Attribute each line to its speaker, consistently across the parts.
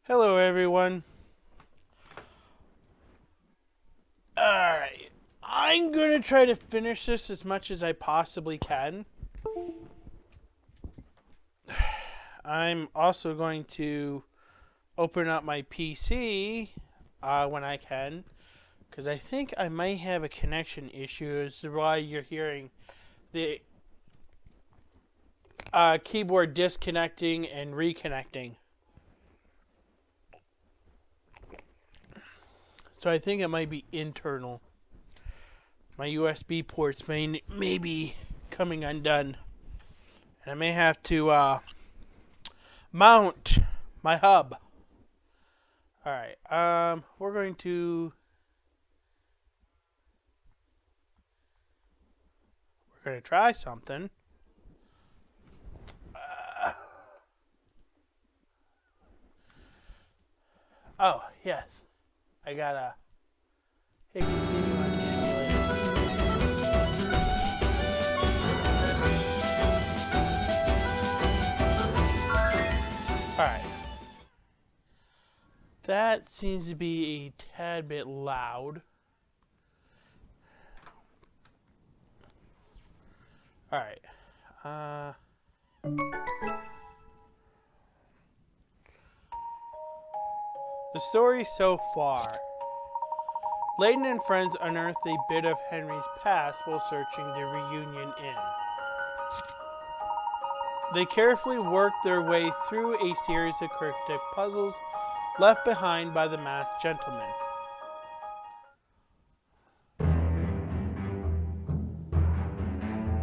Speaker 1: Hello everyone. Alright, I'm going to try to finish this as much as I possibly can. I'm also going to open up my PC when I can, because I think I might have a connection issue as to why you're hearing the keyboard disconnecting and reconnecting. So I think it might be internal. My USB ports may be coming undone. And I may have to mount my hub. Alright, we're going to try something. Oh, yes. I gotta hit continue on the emulator. Alright. That seems to be a tad bit loud. Alright. The story so far. Layton and friends unearthed a bit of Henry's past while searching the reunion inn. They carefully worked their way through a series of cryptic puzzles left behind by the masked gentleman.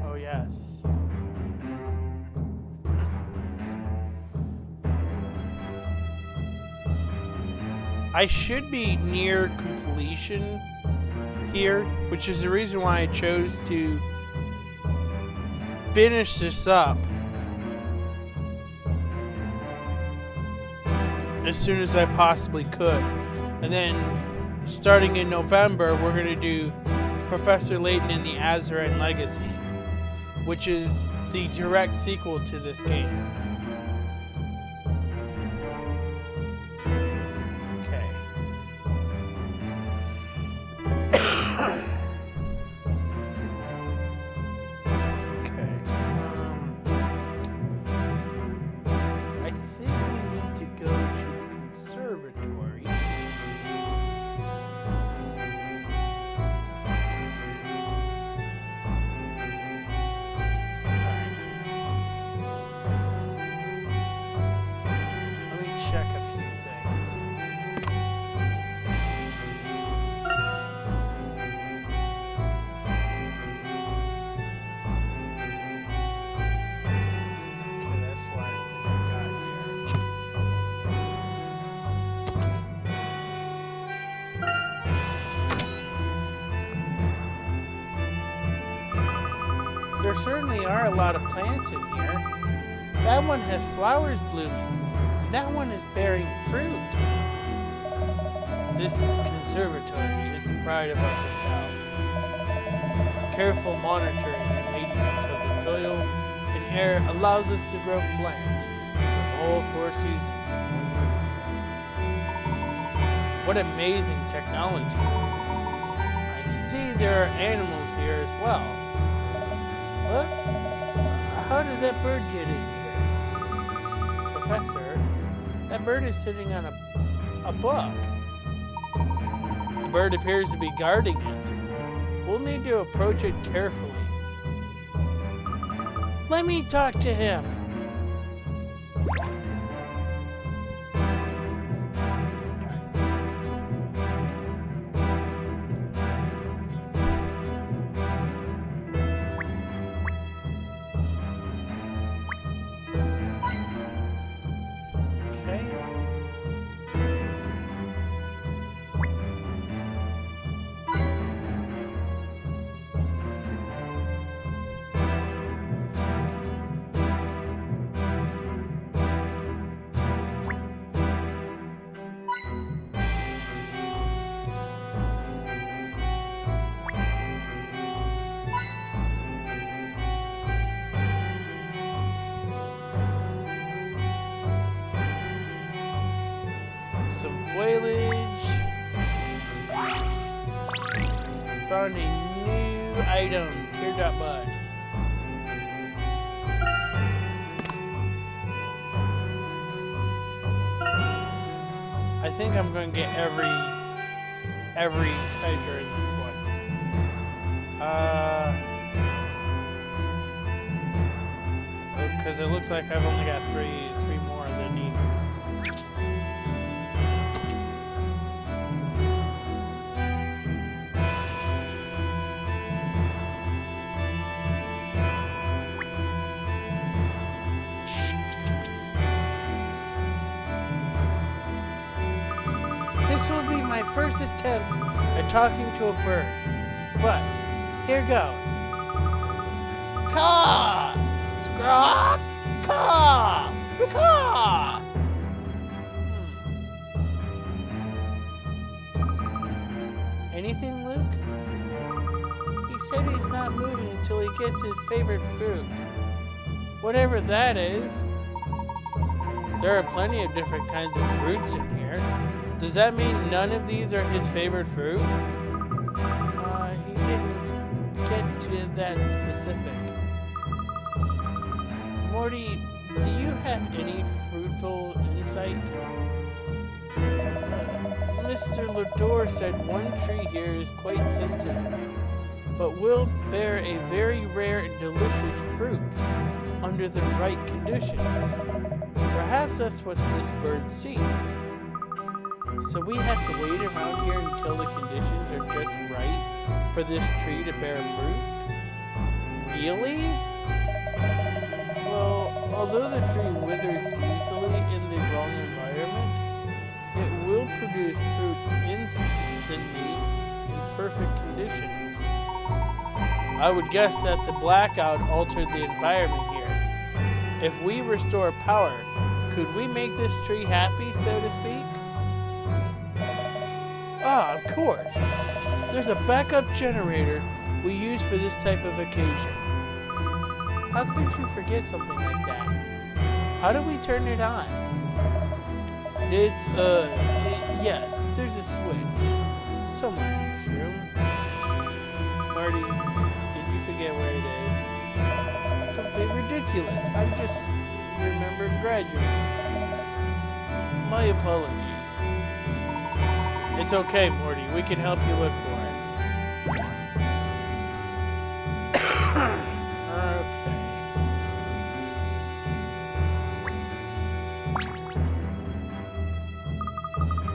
Speaker 1: Oh yes. I should be near completion here, which is the reason why I chose to finish this up as soon as I possibly could. And then starting in November, we're going to do Professor Layton and the Azaran Legacy, which is the direct sequel to this game. There certainly are a lot of plants in here. That one has flowers blooming. That one is bearing fruit. This conservatory is the pride of our hotel. Careful monitoring and maintenance of the soil and air allows us to grow plants for all 4 seasons. What amazing technology. I see there are animals here as well. What? How did that bird get in here? Professor, that bird is sitting on a book. The bird appears to be guarding it. We'll need to approach it carefully. Let me talk to him. found a new item. Teardrop bud. I think I'm going to get every treasure in this one. Because it looks like I've only got three more that need. This will be my first attempt at talking to a bird, but here goes. Caw! Squawk! Caw! Caw! Anything, Luke? He said he's not moving until he gets his favorite fruit. Whatever that is. There are plenty of different kinds of fruits in here. Does that mean none of these are his favorite fruit? He didn't get to that specific. Morty, do you have any fruitful insight? Mr. Lador said one tree here is quite sensitive, but will bear a very rare and delicious fruit under the right conditions. Perhaps that's what this bird seeks. So we have to wait around here until the conditions are just right for this tree to bear fruit? Really? Well, although the tree withers easily in the wrong environment, it will produce fruit instantly in perfect conditions. I would guess that the blackout altered the environment here. If we restore power, could we make this tree happy, so to speak? Ah, of course. There's a backup generator we use for this type of occasion. How could you forget something like that? How do we turn it on? Yes, there's a switch. Somewhere in this room. Marty, did you forget where it is? Something ridiculous. I just remembered graduating. My apologies. It's okay, Morty. We can help you look for it. Okay.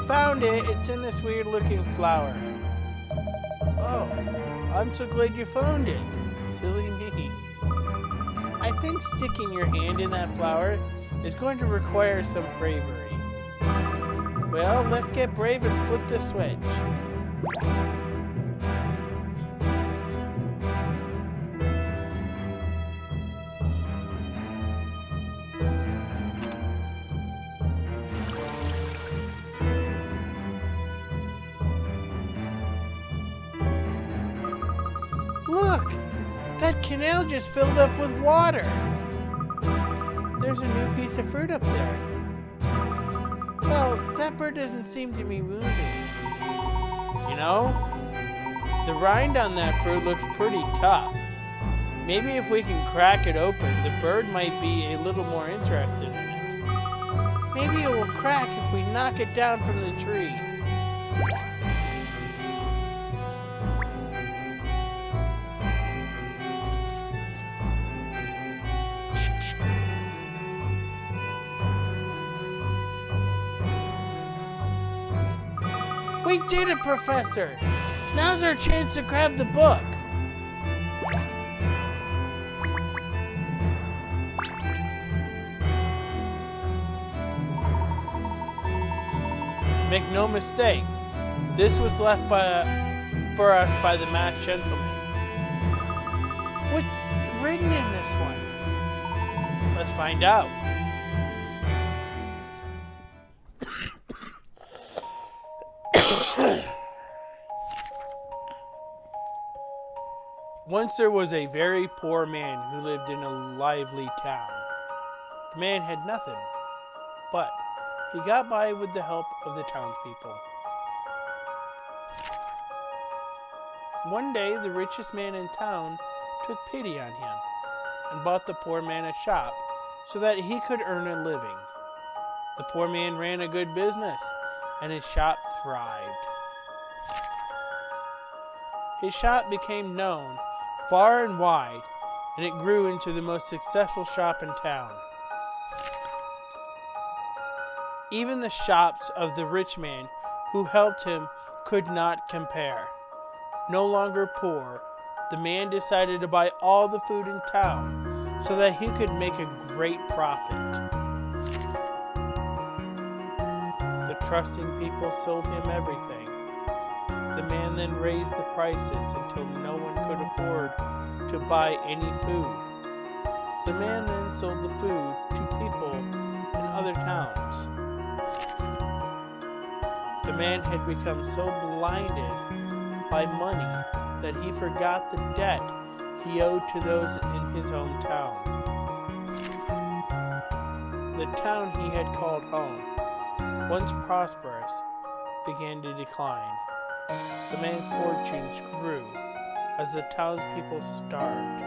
Speaker 1: Found it. It's in this weird-looking flower. Oh, I'm so glad you found it. Silly me. I think sticking your hand in that flower is going to require some bravery. Well, let's get brave and flip the switch. Look! That canal just filled up with water. There's a new piece of fruit up there. Well, that bird doesn't seem to be moving. You know, the rind on that fruit looks pretty tough. Maybe if we can crack it open, the bird might be a little more interested in it. Maybe it will crack if we knock it down from the tree. We did it, Professor! Now's our chance to grab the book! Make no mistake, this was left for us by the masked gentleman. What's written in this one? Let's find out. Once there was a very poor man who lived in a lively town. The man had nothing, but he got by with the help of the townspeople. One day, the richest man in town took pity on him and bought the poor man a shop so that he could earn a living. The poor man ran a good business, and his shop thrived. His shop became known far and wide, and it grew into the most successful shop in town. Even the shops of the rich man who helped him could not compare. No longer poor, the man decided to buy all the food in town so that he could make a great profit. The trusting people sold him everything. The man then raised the prices until no one could afford to buy any food. The man then sold the food to people in other towns. The man had become so blinded by money that he forgot the debt he owed to those in his own town. The town he had called home, once prosperous, began to decline. The man's fortunes grew as the townspeople starved.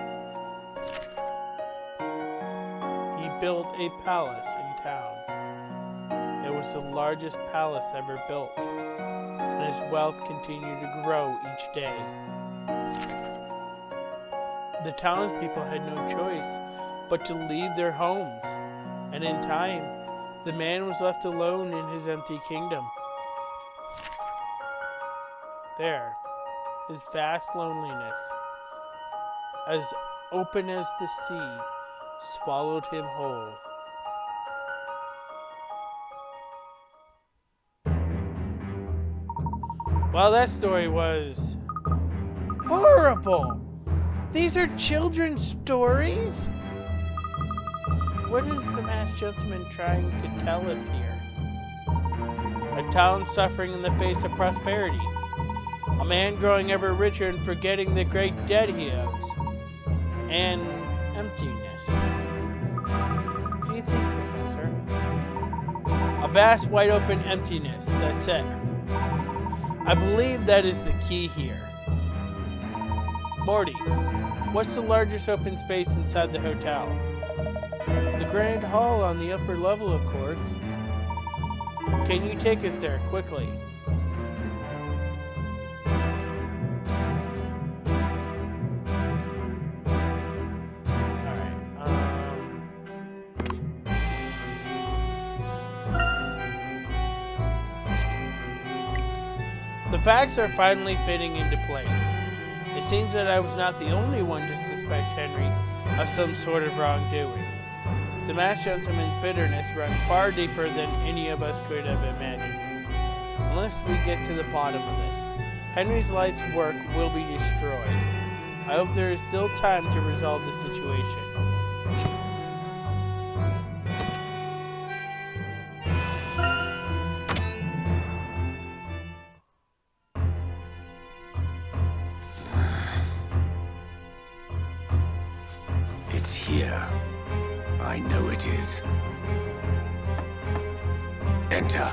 Speaker 1: He built a palace in town. It was the largest palace ever built, and his wealth continued to grow each day. The townspeople had no choice but to leave their homes, and in time, the man was left alone in his empty kingdom. There, his vast loneliness, as open as the sea, swallowed him whole. Well, that story was horrible. These are children's stories? What is the masked gentleman trying to tell us here? A town suffering in the face of prosperity. A man growing ever richer and forgetting the great debt he owes. And emptiness. What do you think, Professor? A vast, wide open emptiness. That's it. I believe that is the key here. Morty, what's the largest open space inside the hotel? The Grand Hall on the upper level, of course. Can you take us there quickly? The facts are finally fitting into place. It seems that I was not the only one to suspect Henry of some sort of wrongdoing. The masked gentleman's bitterness runs far deeper than any of us could have imagined. Unless we get to the bottom of this, Henry's life's work will be destroyed. I hope there is still time to resolve the situation.
Speaker 2: It's here. I know it is. Enter.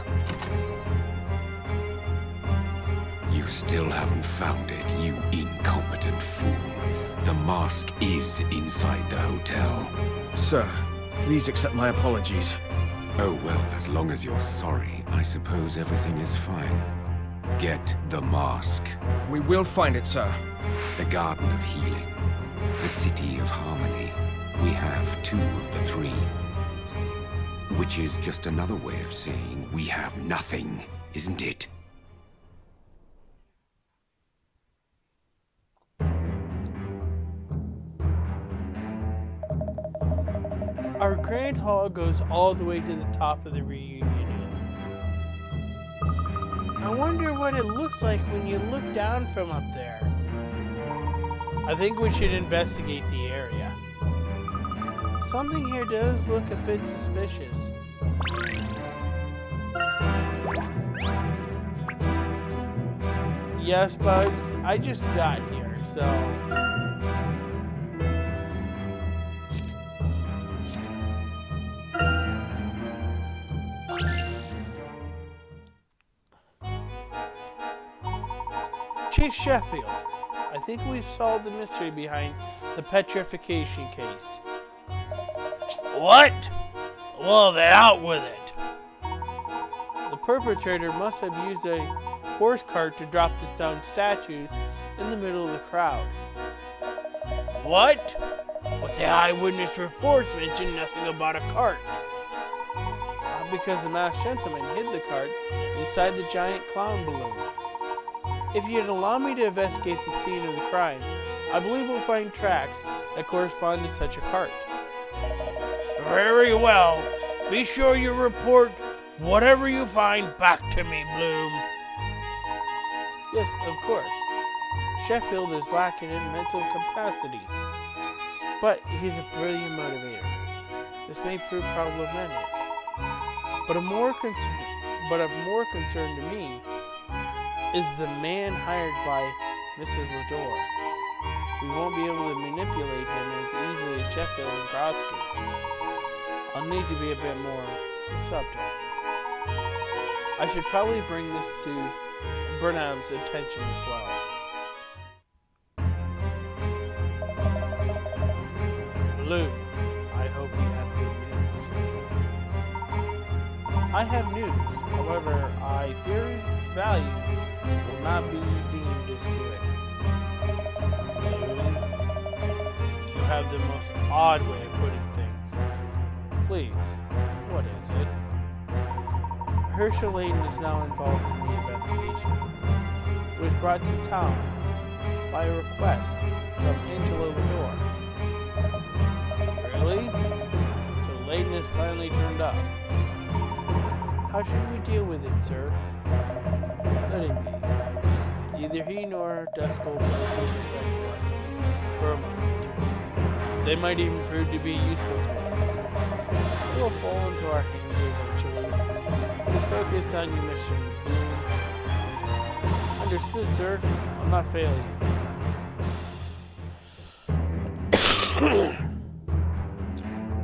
Speaker 2: You still haven't found it, you incompetent fool. The mask is inside the hotel.
Speaker 3: Sir, please accept my apologies.
Speaker 2: Oh well, as long as you're sorry, I suppose everything is fine. Get the mask.
Speaker 3: We will find it, sir.
Speaker 2: The Garden of Healing. The City of Harmony. We have 2 of the 3. Which is just another way of saying we have nothing, isn't it?
Speaker 1: Our Grand Hall goes all the way to the top of the reunion. I wonder what it looks like when you look down from up there. I think we should investigate the area. Something here does look a bit suspicious. Yes, Bugs, I just got here, so... Chief Sheffield, I think we've solved the mystery behind the petrification case. What? Well, then out with it. The perpetrator must have used a horse cart to drop the stone statues in the middle of the crowd. What? But the eyewitness reports mention nothing about a cart. Because the masked gentleman hid the cart inside the giant clown balloon. If you'd allow me to investigate the scene of the crime, I believe we'll find tracks that correspond to such a cart. Very well. Be sure you report whatever you find back to me, Bloom. Yes, of course. Sheffield is lacking in mental capacity, but he's a brilliant motivator. This may prove problematic, but of more concern to me is the man hired by Mrs. Lador. We won't be able to manipulate him as easily as Sheffield and Crosby. I'll need to be a bit more subtle. I should probably bring this to Burnham's attention as well. Blue, I hope you have good news. I have news, however, I fear its value will not be deemed as good. Blue, you have the most odd way of putting things. Please, what is it? Herschel Layton is now involved in the investigation. It was brought to town by a request from Angela Lador. Really? So Layton has finally turned up. How should we deal with it, sir? Let it be. Neither he nor Duskull will for a moment. They might even prove to be useful to us. It will fall into our hands eventually. Just focus on your mission. Understood, sir. I'm not failing.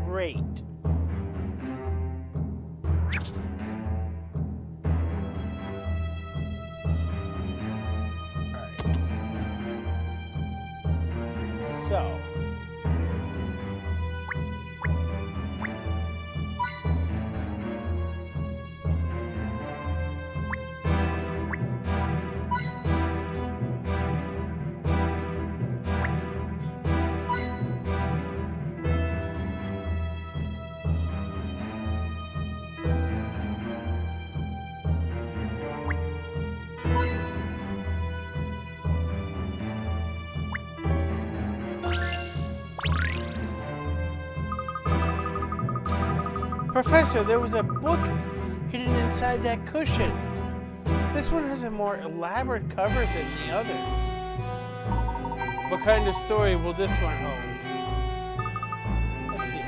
Speaker 1: Great. Alright. So. Professor, there was a book hidden inside that cushion. This one has a more elaborate cover than the other. What kind of story will this one hold? Let's see.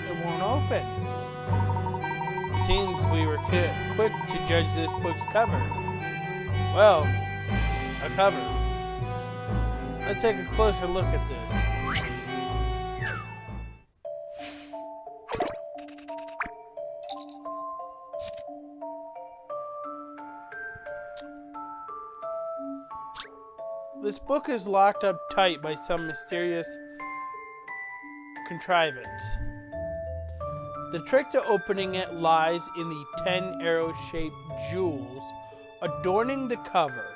Speaker 1: It won't open. It seems we were quick to judge this book's cover. Well, a cover. Let's take a closer look at this. This book is locked up tight by some mysterious contrivance. The trick to opening it lies in the 10 arrow-shaped jewels adorning the cover.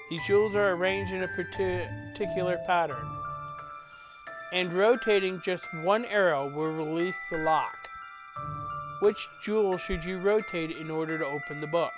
Speaker 1: These jewels are arranged in a particular pattern, and rotating just one arrow will release the lock. Which jewel should you rotate in order to open the book?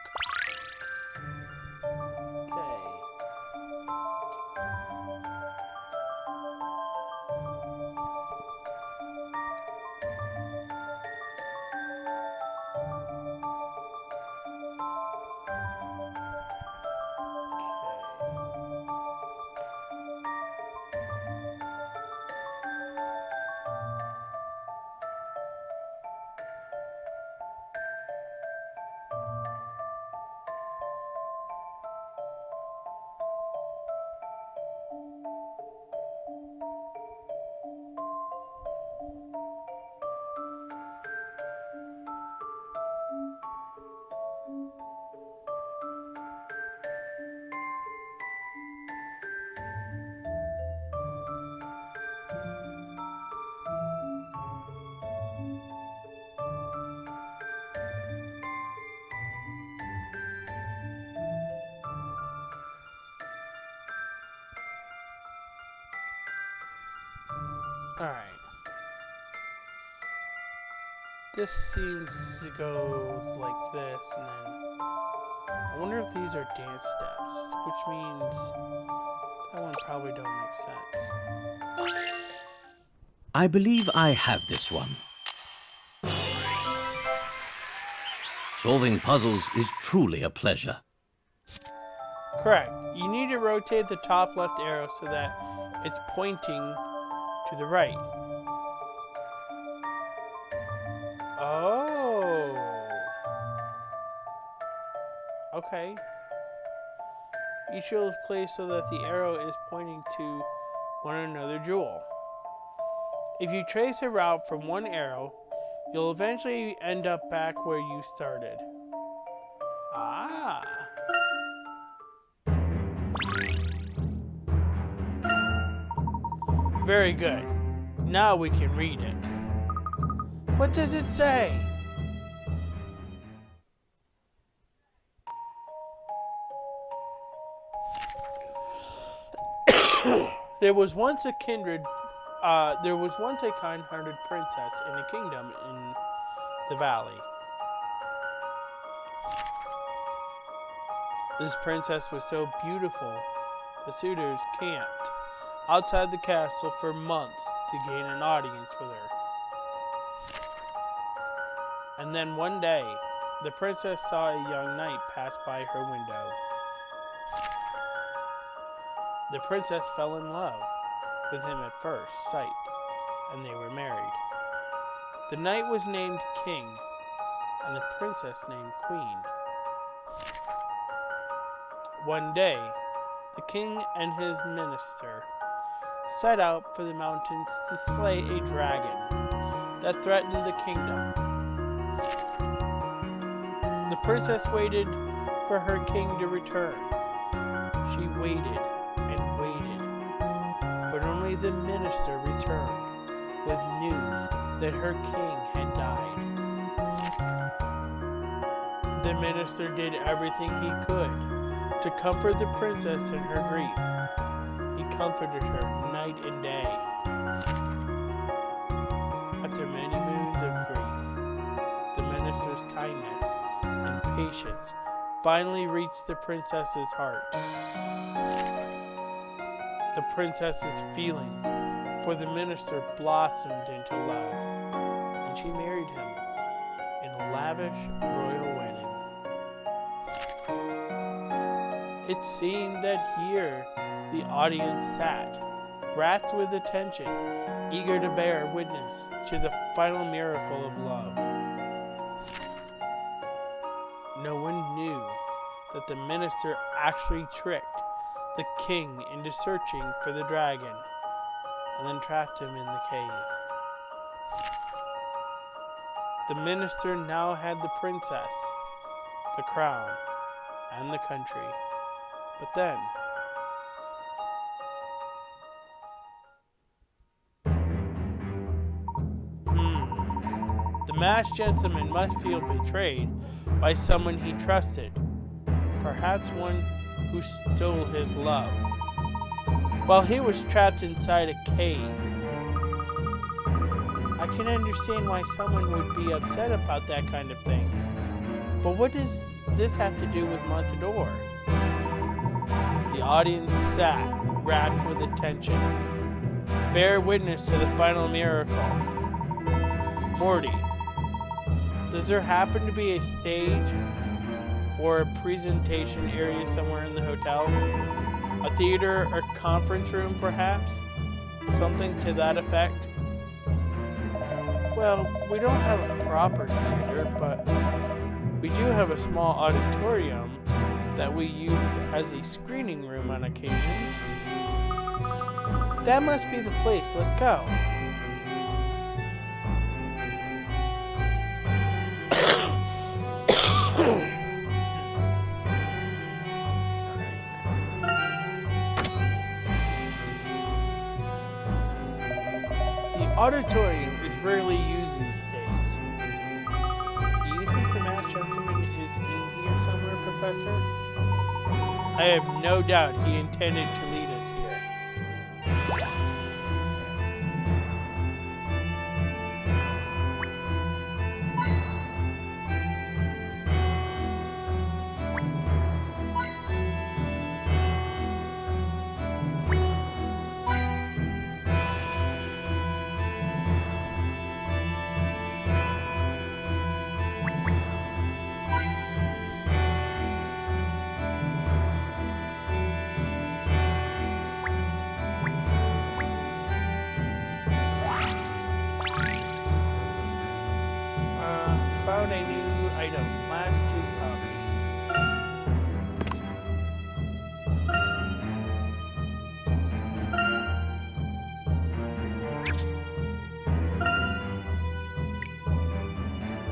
Speaker 1: Alright. This seems to go like this, and then I wonder if these are dance steps, which means that one probably don't make sense.
Speaker 4: I believe I have this one. Solving puzzles is truly a pleasure.
Speaker 1: Correct. You need to rotate the top left arrow so that it's pointing to the right. Oh. Okay. Each jewel is placed so that the arrow is pointing to one another jewel. If you trace a route from one arrow, you'll eventually end up back where you started. Ah. Very good. Now we can read it. What does it say? There was once a kind-hearted princess in a kingdom in the valley. This princess was so beautiful, the suitors camped outside the castle for months to gain an audience with her. And then one day, the princess saw a young knight pass by her window. The princess fell in love with him at first sight, and they were married. The knight was named King, and the princess named Queen. One day, the king and his minister set out for the mountains to slay a dragon that threatened the kingdom. The princess waited for her king to return. She waited and waited, but only the minister returned with news that her king had died. The minister did everything he could to comfort the princess in her grief. He comforted her night and day. After many moons of grief, the minister's kindness and patience finally reached the princess's heart. The princess's feelings for the minister blossomed into love, and she married him in a lavish royal wedding. It seemed that here the audience sat, rapt with attention, eager to bear witness to the final miracle of love. No one knew that the minister actually tricked the king into searching for the dragon, and then trapped him in the cave. The minister now had the princess, the crown, and the country. But then, the masked gentleman must feel betrayed by someone he trusted, perhaps one who stole his love, while he was trapped inside a cave. I can understand why someone would be upset about that kind of thing, but what does this have to do with Matador? The audience sat, rapt with attention, bear witness to the final miracle. Morty, does there happen to be a stage or a presentation area somewhere in the hotel? A theater or conference room, perhaps? Something to that effect? Well, we don't have a proper theater, but we do have a small auditorium that we use as a screening room on occasions. That must be the place. Let's go. The auditorium is rarely used these days. Do you think the masked gentleman is in here somewhere, Professor? I have no doubt he intended to lead us here. found a new item. Last jigsaw piece.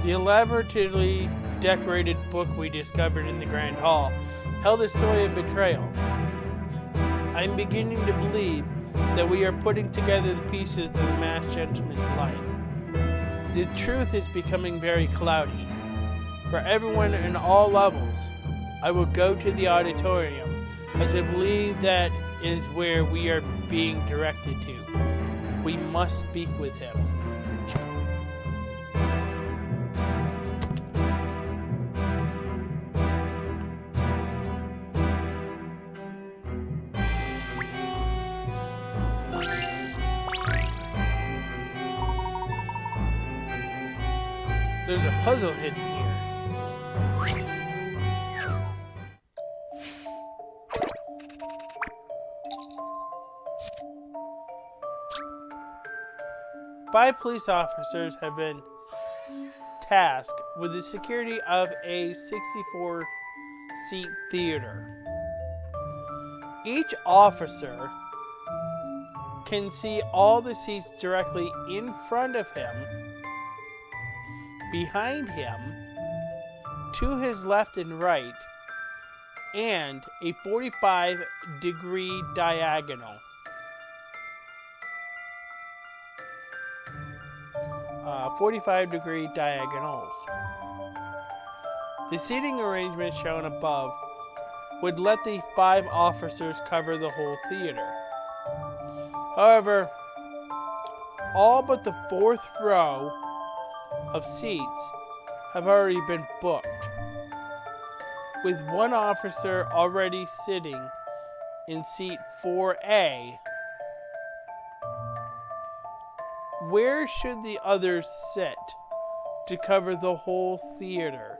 Speaker 1: The elaborately decorated book we discovered in the Grand Hall held a story of betrayal. I'm beginning to believe that we are putting together the pieces of the masked gentleman's life. The truth is becoming very cloudy. For everyone in all levels, I will go to the auditorium, as I believe that is where we are being directed to. We must speak with him. There's a puzzle hidden here. Five police officers have been tasked with the security of a 64-seat theater. Each officer can see all the seats directly in front of him, behind him, to his left and right, and a 45-degree diagonal. 45-degree diagonals. The seating arrangement shown above would let the 5 officers cover the whole theater. However, all but the 4th row of seats have already been booked, with one officer already sitting in seat 4A. Where should the others sit to cover the whole theater?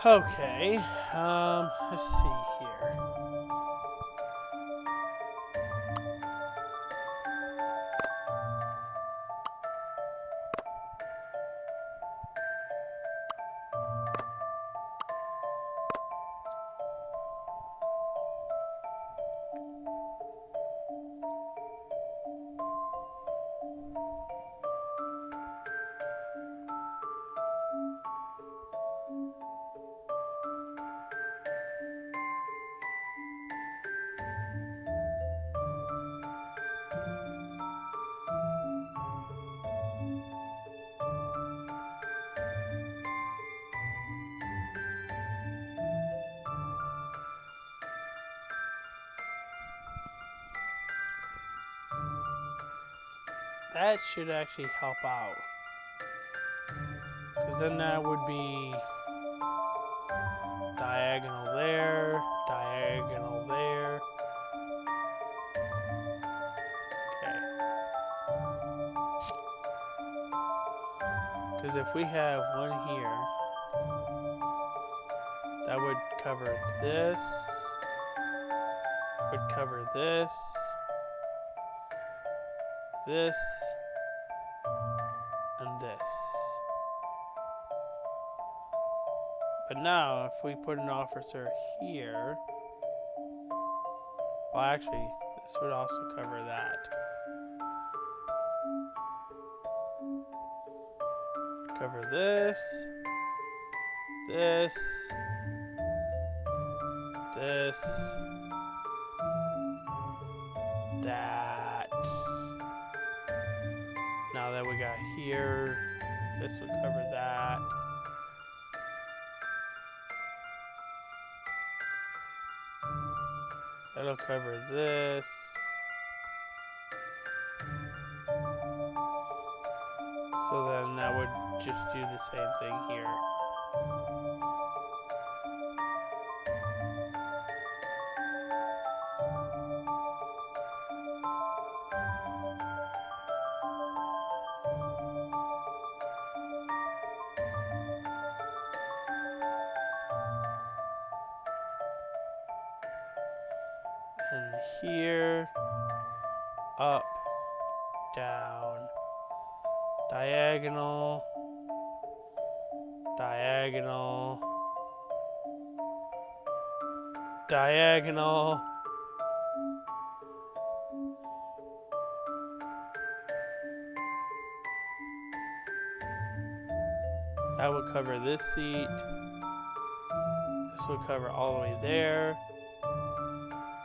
Speaker 1: Okay, let's see here. That should actually help out, because then that would be diagonal there, diagonal there. Okay. Because if we have one here, that would cover this, would cover this, this, and this. But now, if we put an officer here, well, actually, this would also cover that. Cover this, this, this, that. here. This will cover that. That'll cover this. So then that would just do the same thing here. And here, up, down, diagonal, diagonal, diagonal. That will cover this seat. This will cover all the way there.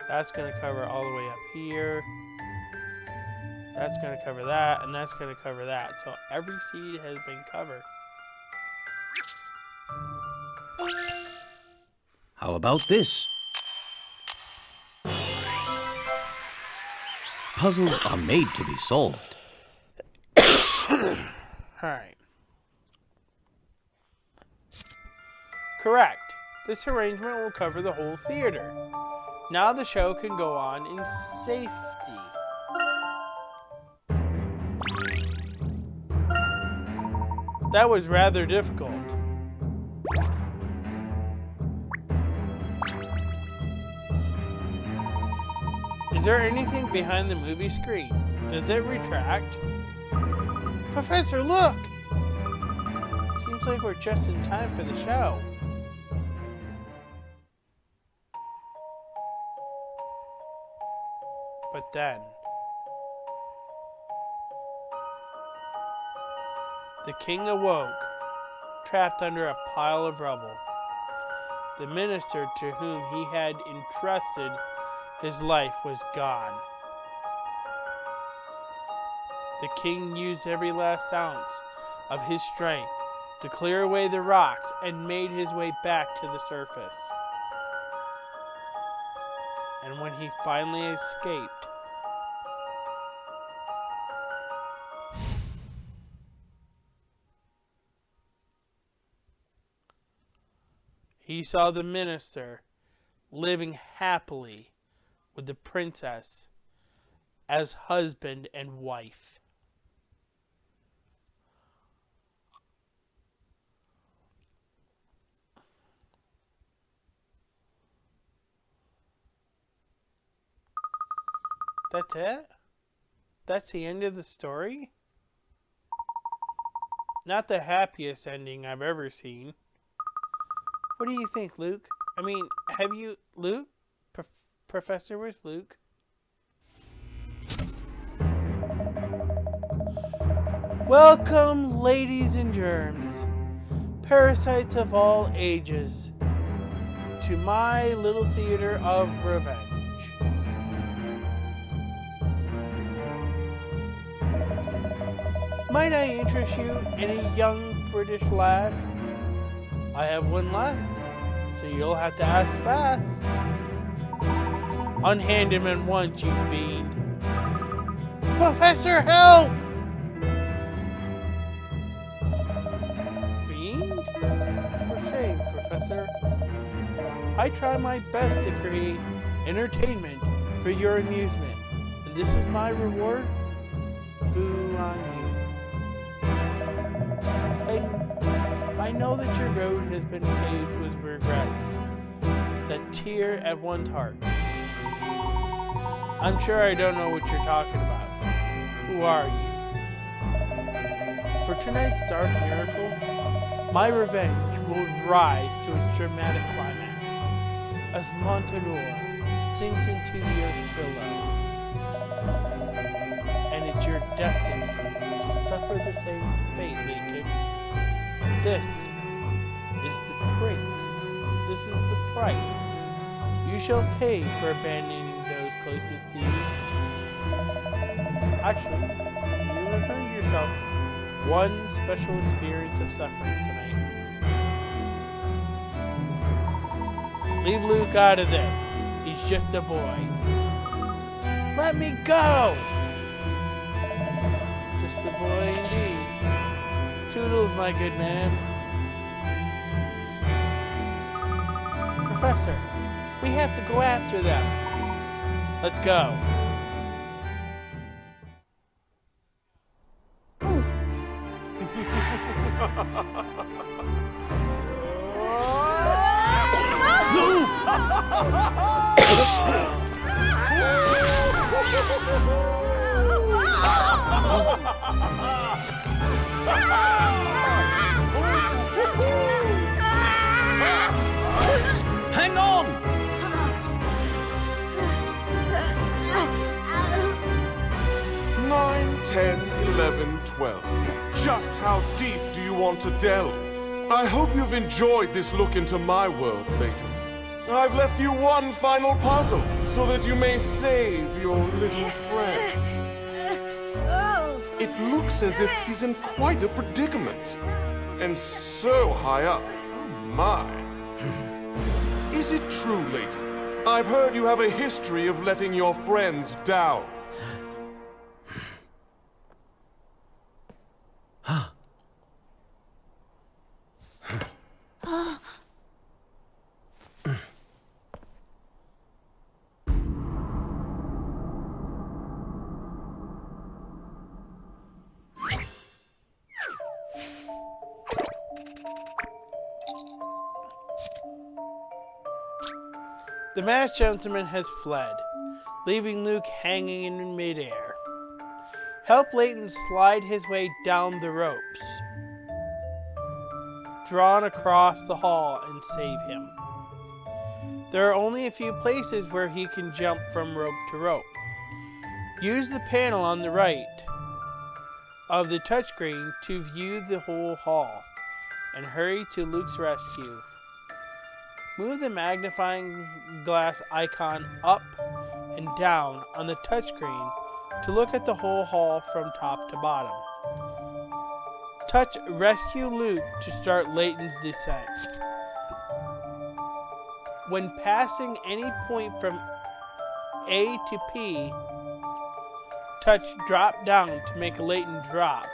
Speaker 1: That's going to cover all the way up here. That's going to cover that, and that's going to cover that. So every seed has been covered.
Speaker 4: How about this? Puzzles are made to be solved.
Speaker 1: Alright. Correct. This arrangement will cover the whole theater. Now the show can go on in safety. That was rather difficult. Is there anything behind the movie screen? Does it retract? Professor, look! Seems like we're just in time for the show. But then, the king awoke, trapped under a pile of rubble. The minister to whom he had entrusted his life was gone. The king used every last ounce of his strength to clear away the rocks and made his way back to the surface. And when he finally escaped, he saw the minister living happily with the princess as husband and wife. That's it? That's the end of the story? Not the happiest ending I've ever seen. What do you think, Luke? I mean, have you... Luke? Professor, where's Luke? Welcome, ladies and germs, parasites of all ages, to my little theater of revenge. Might I interest you in a young British lad? I have one left, so you'll have to ask fast. Unhand him at once, you fiend. Professor, help! Fiend? For shame, Professor. I try my best to create entertainment for your amusement, and this is my reward? Boo on you. I know that your road has been paved with regrets that tear at one's heart. I'm sure I don't know what you're talking about. Who are you? For tonight's dark miracle, my revenge will rise to its dramatic climax as Montador sinks into the earth below. And it's your destiny to suffer the same fate, Layton. This is the prince. This is the price you shall pay for abandoning those closest to you. Actually, you have earned yourself one special experience of suffering tonight. Leave Luke out of this. He's just a boy. Let me go! Just a boy indeed. Toodles, my good man. Professor, we have to go after them. Let's go.
Speaker 4: Hang on!
Speaker 5: 9, 10, 11, 12. Just how deep do you want to delve? I hope you've enjoyed this look into my world, Layton. I've left you one final puzzle, so that you may save your little friend. It looks as if he's in quite a predicament. And so high up. Oh my. Is it true, Layton? I've heard you have a history of letting your friends down.
Speaker 1: The masked gentleman has fled, leaving Luke hanging in midair. Help Layton slide his way down the ropes drawn across the hall and save him. There are only a few places where he can jump from rope to rope. Use the panel on the right of the touchscreen to view the whole hall and hurry to Luke's rescue. Move the magnifying glass icon up and down on the touchscreen to look at the whole hall from top to bottom. Touch Rescue Luke to start Layton's descent. When passing any point from A to P, touch drop down to make Layton drop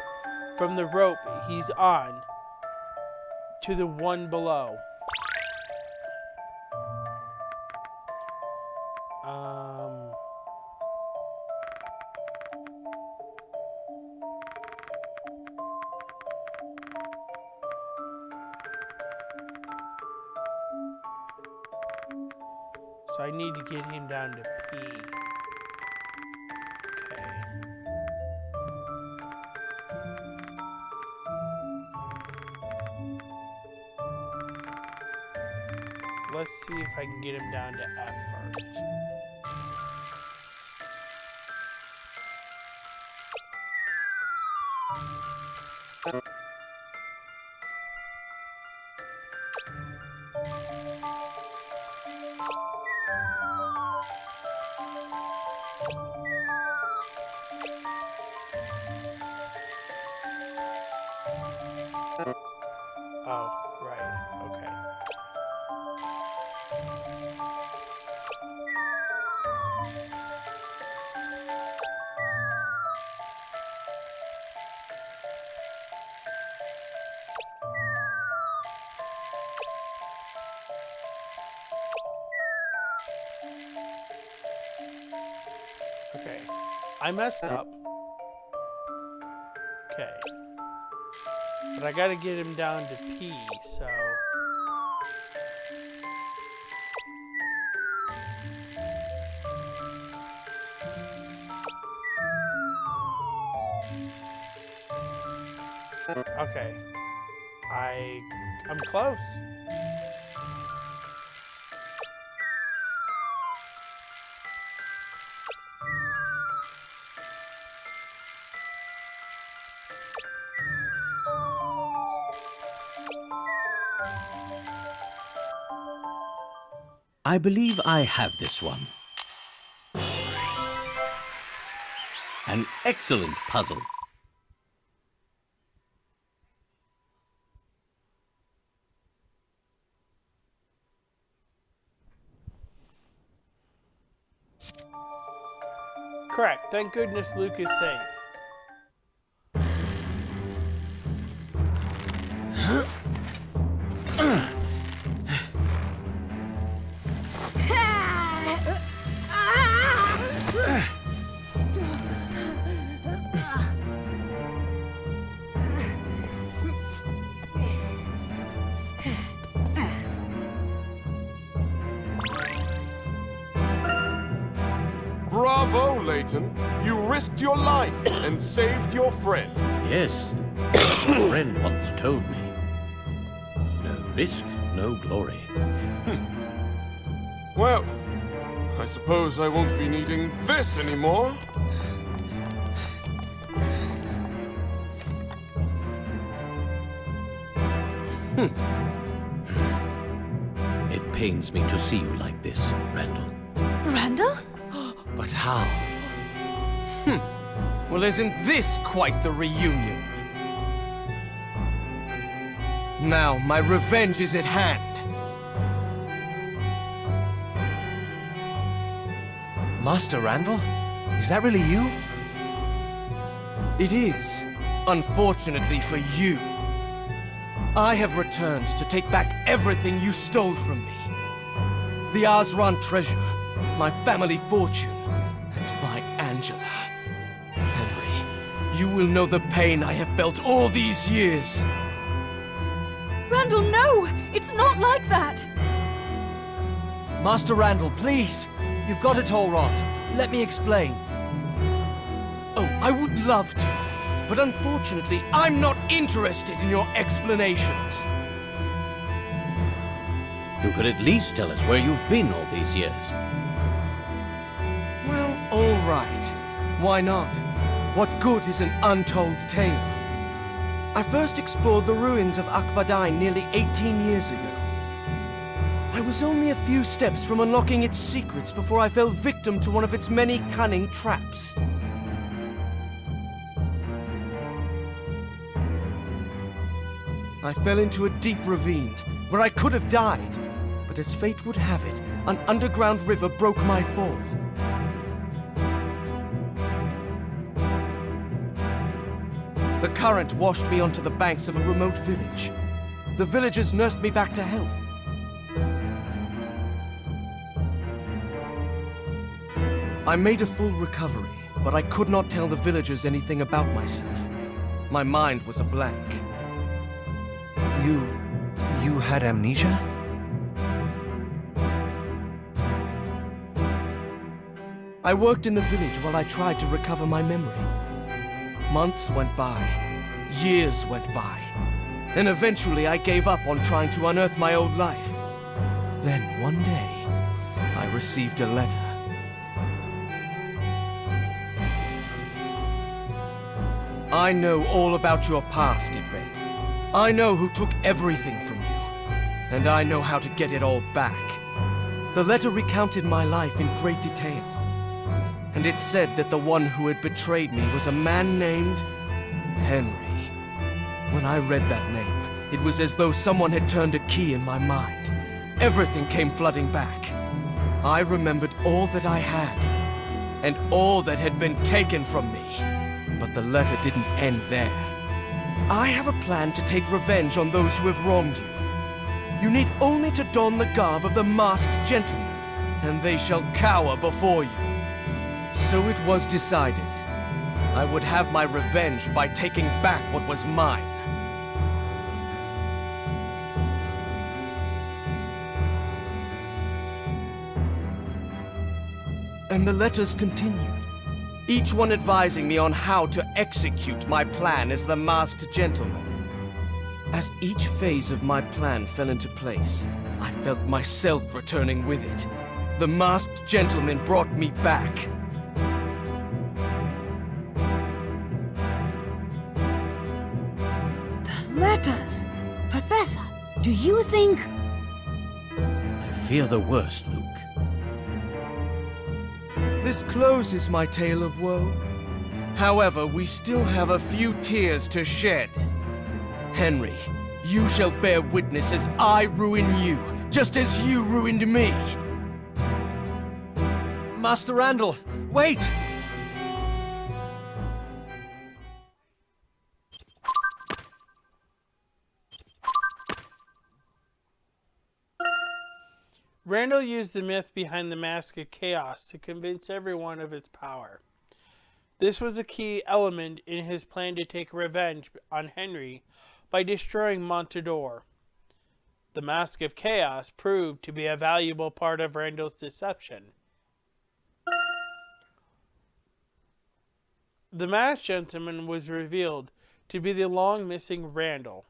Speaker 1: from the rope he's on to the one below. So I need to get him down to P. Okay. Let's see if I can get him down to F first. Oh, right, okay. Okay, I messed up. Okay. But I gotta get him down to P, so... Okay. I'm close.
Speaker 4: I believe I have this one. An excellent puzzle.
Speaker 1: Thank goodness Luke is safe.
Speaker 5: Bravo, Layton. You risked your life and saved your friend.
Speaker 4: Yes, as a friend once told me. No risk, no glory.
Speaker 5: Well, I suppose I won't be needing this anymore.
Speaker 4: It pains me to see you like this, Randall.
Speaker 6: Randall?
Speaker 3: But how? Well, isn't this quite the reunion? Now, my revenge is at hand. Master Randall? Is that really you? It is, unfortunately for you. I have returned to take back everything you stole from me. The Azran treasure, my family fortune, and my Angela. Henry, you will know the pain I have felt all these years.
Speaker 6: Randall, no! It's not like that!
Speaker 3: Master Randall, please! You've got it all wrong. Let me explain. Oh, I would love to, but unfortunately, I'm not interested in your explanations.
Speaker 4: You could at least tell us where you've been all these years.
Speaker 3: Well, all right. Why not? What good is an untold tale? I first explored the ruins of Akbadine nearly 18 years ago. I was only a few steps from unlocking its secrets before I fell victim to one of its many cunning traps. I fell into a deep ravine where I could have died, but as fate would have it, an underground river broke my fall. The current washed me onto the banks of a remote village. The villagers nursed me back to health. I made a full recovery, but I could not tell the villagers anything about myself. My mind was a blank. You had amnesia? I worked in the village while I tried to recover my memory. Months went by, years went by, and eventually I gave up on trying to unearth my old life. Then one day, I received a letter. I know all about your past, it read. I know who took everything from you, and I know how to get it all back. The letter recounted my life in great detail, and it said that the one who had betrayed me was a man named Henry. When I read that name, it was as though someone had turned a key in my mind. Everything came flooding back. I remembered all that I had, and all that had been taken from me. But the letter didn't end there. I have a plan to take revenge on those who have wronged you. You need only to don the garb of the masked gentleman, and they shall cower before you. So it was decided. I would have my revenge by taking back what was mine. And the letters continued, each one advising me on how to execute my plan as the masked gentleman. As each phase of my plan fell into place, I felt myself returning with it. The masked gentleman brought me back.
Speaker 6: The letters! Professor, do you think...
Speaker 4: I fear the worst, Luke.
Speaker 3: This closes my tale of woe. However, we still have a few tears to shed. Henry, you shall bear witness as I ruin you, just as you ruined me. Master Randall, wait!
Speaker 1: Randall used the myth behind the Mask of Chaos to convince everyone of its power. This was a key element in his plan to take revenge on Henry by destroying Montador. The Mask of Chaos proved to be a valuable part of Randall's deception. The masked gentleman was revealed to be the long-missing Randall.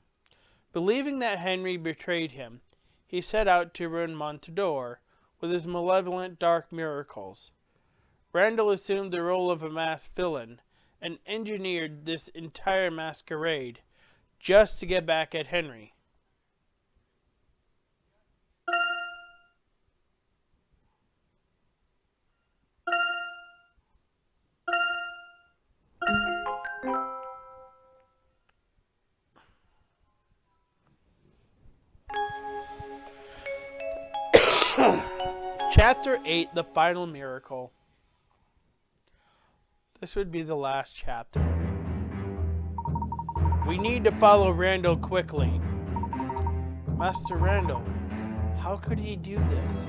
Speaker 1: Believing that Henry betrayed him, he set out to ruin Montador with his malevolent dark miracles. Randall assumed the role of a masked villain and engineered this entire masquerade just to get back at Henry. Chapter 8, The Final Miracle. This would be the last chapter. We need to follow Randall quickly. Master Randall, how could he do this?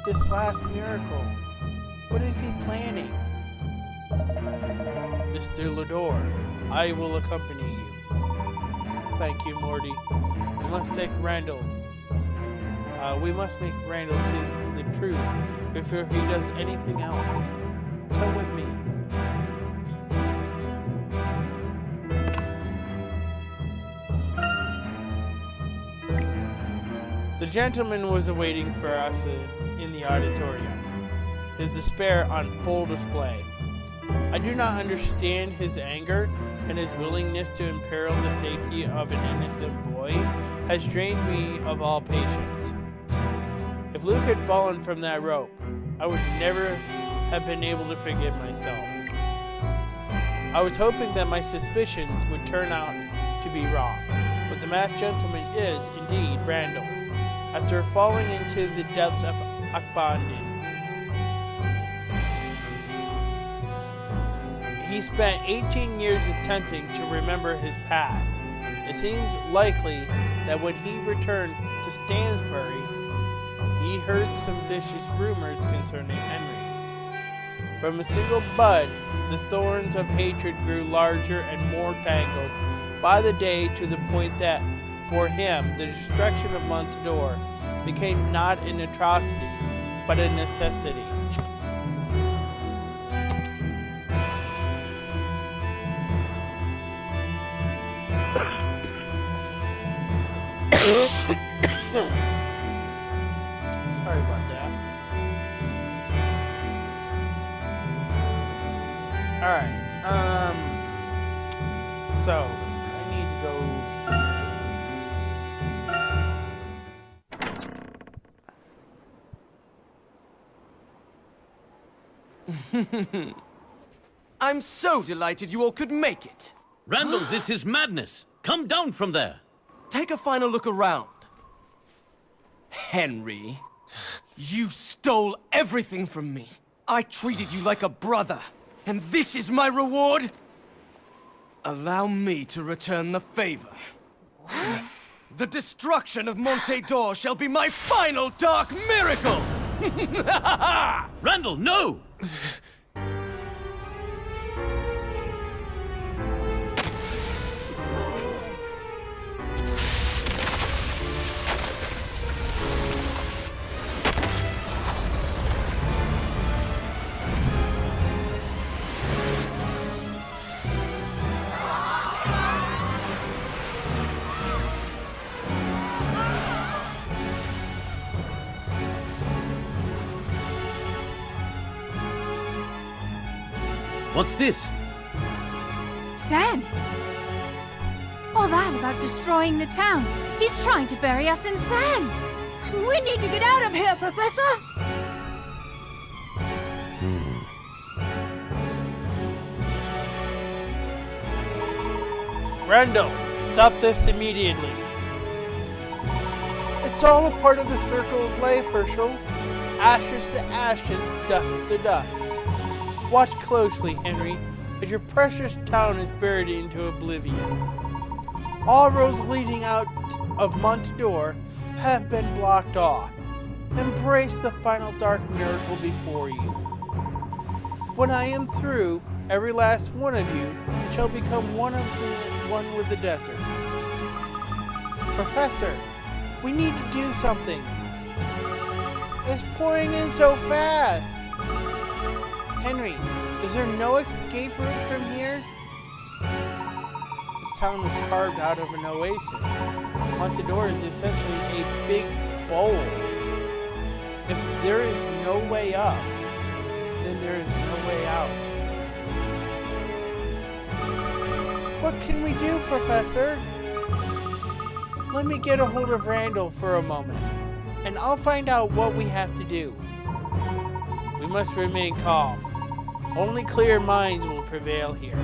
Speaker 1: This last miracle. What is he planning? Mr. Lador, I will accompany you. Thank you, Morty. We must take Randall. We must make Randall see the truth before he does anything else. Come with me. The gentleman was awaiting for us in the auditorium, his despair on full display. I do not understand his anger, and his willingness to imperil the safety of an innocent boy has drained me of all patience. If Luke had fallen from that rope, I would never have been able to forgive myself. I was hoping that my suspicions would turn out to be wrong, but the masked gentleman is, indeed, Randall. After falling into the depths of Acme, he spent 18 years attempting to remember his past. It seems likely that when he returned to Stansbury, he heard some vicious rumors concerning Henry. From a single bud, the thorns of hatred grew larger and more tangled by the day, to the point that, for him, the destruction of Montador became not an atrocity, but a necessity. Sorry about that. Alright, so, I need to go...
Speaker 3: I'm so delighted you all could make it.
Speaker 4: Randall, this is madness. Come down from there.
Speaker 3: Take a final look around. Henry, you stole everything from me. I treated you like a brother, and this is my reward? Allow me to return the favor. The destruction of Montador shall be my final dark miracle!
Speaker 4: Randall, no! What's this?
Speaker 6: Sand. All that about destroying the town. He's trying to bury us in sand. We need to get out of here, Professor.
Speaker 1: Randall, stop this immediately. It's all a part of the circle of life, Herschel. Ashes to ashes, dust to dust. Watch closely, Henry, as your precious town is buried into oblivion. All roads leading out of Montador have been blocked off. Embrace the final dark miracle before you. When I am through, every last one of you shall become one with the desert. Professor, we need to do something. It's pouring in so fast. Henry, is there no escape route from here? This town was carved out of an oasis. Montador is essentially a big bowl. If there is no way up, then there is no way out. What can we do, Professor? Let me get a hold of Randall for a moment, and I'll find out what we have to do. We must remain calm. Only clear minds will prevail here.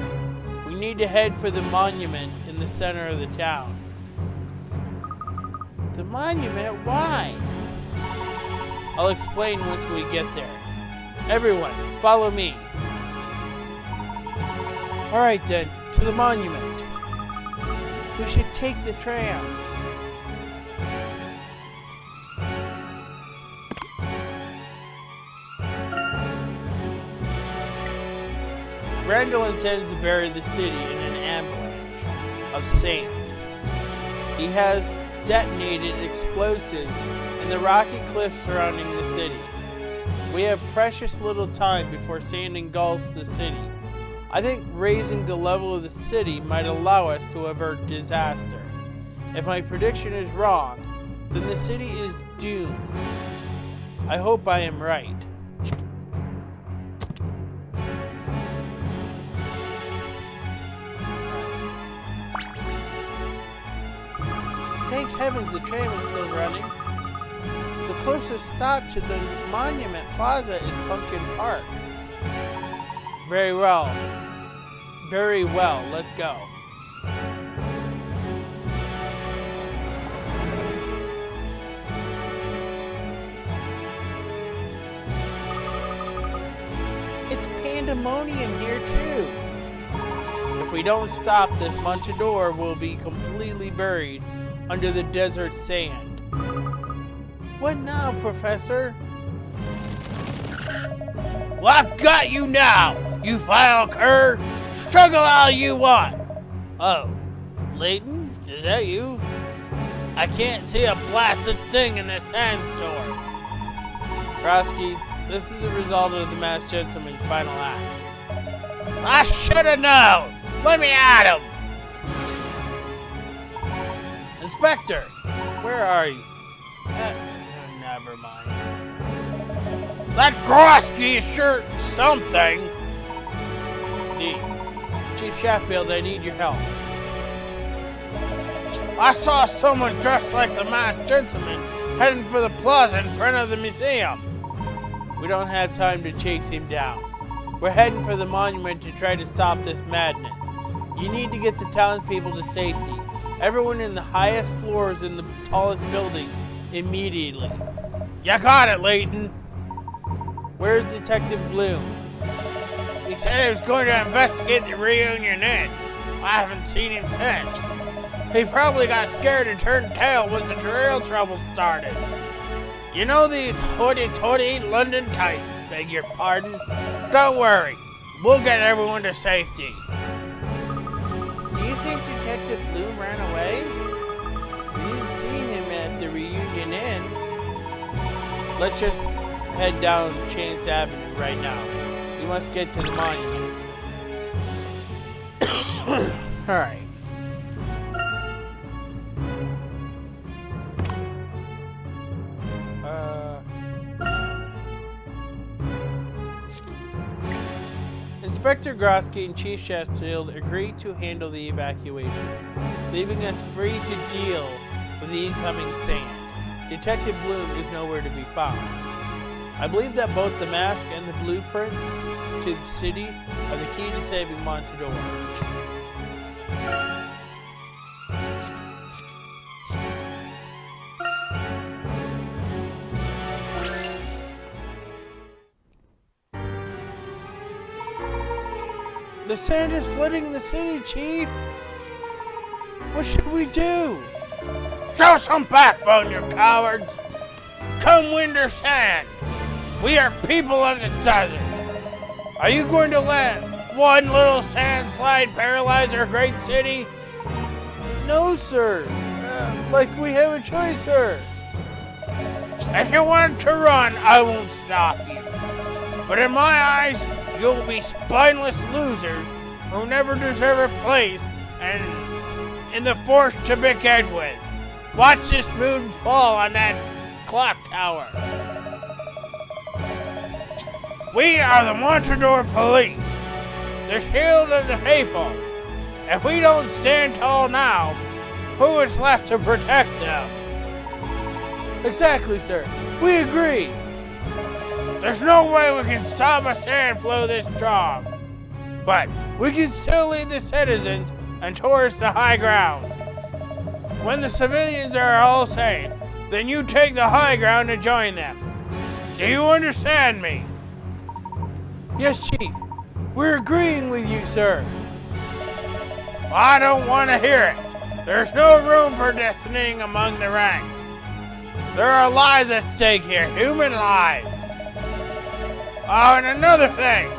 Speaker 1: We need to head for the monument in the center of the town. The monument? Why? I'll explain once we get there. Everyone, follow me. Alright then, to the monument. We should take the tram. Randall intends to bury the city in an avalanche of sand. He has detonated explosives in the rocky cliffs surrounding the city. We have precious little time before sand engulfs the city. I think raising the level of the city might allow us to avert disaster. If my prediction is wrong, then the city is doomed. I hope I am right. Thank heavens the tram is still running. The closest stop to the Monument Plaza is Pumpkin Park. Very well. Very well, let's go. It's pandemonium here too. If we don't stop, this Montador will be completely buried under the desert sand. What now, Professor? Well, I've got you now, you vile cur! Struggle all you want! Oh, Layton, is that you? I can't see a blasted thing in this sandstorm. Grosky, this is the result of the masked gentleman's final act. I should have known! Let me at him! Inspector, where are you? Never mind. That Grosky is sure something. Indeed. Chief Sheffield, I need your help. I saw someone dressed like the masked gentleman heading for the plaza in front of the museum. We don't have time to chase him down. We're heading for the monument to try to stop this madness. You need to get the townspeople to safety. Everyone in the highest floors in the tallest building immediately. You got it, Layton. Where's Detective Bloom? He said he was going to investigate the reunion inn. I haven't seen him since. He probably got scared and turned tail once the trail trouble started. You know these hoity-toity London types, beg your pardon? Don't worry, we'll get everyone to safety. Do you think Detective Bloom ran away? We didn't see him at the reunion inn. Let's just head down Chance Avenue right now. We must get to the monument. Alright. Inspector Grosky and Chief Sheffield agreed to handle the evacuation, leaving us free to deal with the incoming sand. Detective Bloom is nowhere to be found. I believe that both the mask and the blueprints to the city are the key to saving Montador. The sand is flooding the city, Chief! What should we do? Show some backbone, you cowards! Come wind or sand, we are people of the desert. Are you going to let one little sand slide paralyze our great city? No, sir. Like we have a choice, sir. If you want to run, I won't stop you. But in my eyes, you'll be spineless losers who never deserve a place in the force to be begin with. Watch this moon fall on that clock tower. We are the Montador Police, the shield of the faithful. If we don't stand tall now, who is left to protect them? Exactly, sir. We agree. There's no way we can stop a sand flow this strong. But we can still lead the citizens and tourists to high ground. When the civilians are all safe, then you take the high ground and join them. Do you understand me? Yes, Chief. We're agreeing with you, sir. I don't want to hear it. There's no room for dissonance among the ranks. There are lives at stake here, human lives. Oh, and another thing.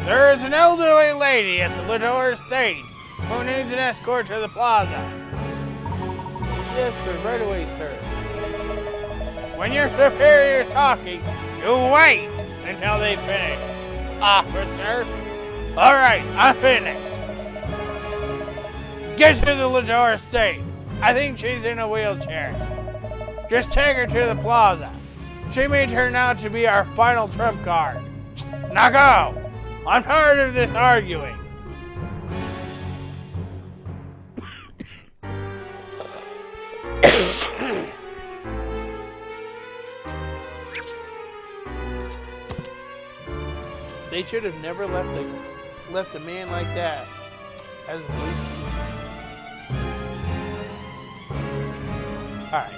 Speaker 1: There is an elderly lady at the Lador Estate who needs an escort to the plaza. Yes, sir. Right away, sir. When your superior is talking, you wait until they finish. Officer. All right, I'm finished. Get to the Lador Estate. I think she's in a wheelchair. Just take her to the plaza. She may turn out to be our final trump card. Now go! I'm tired of this arguing. They should have never left a man like that as a policeman. Alright.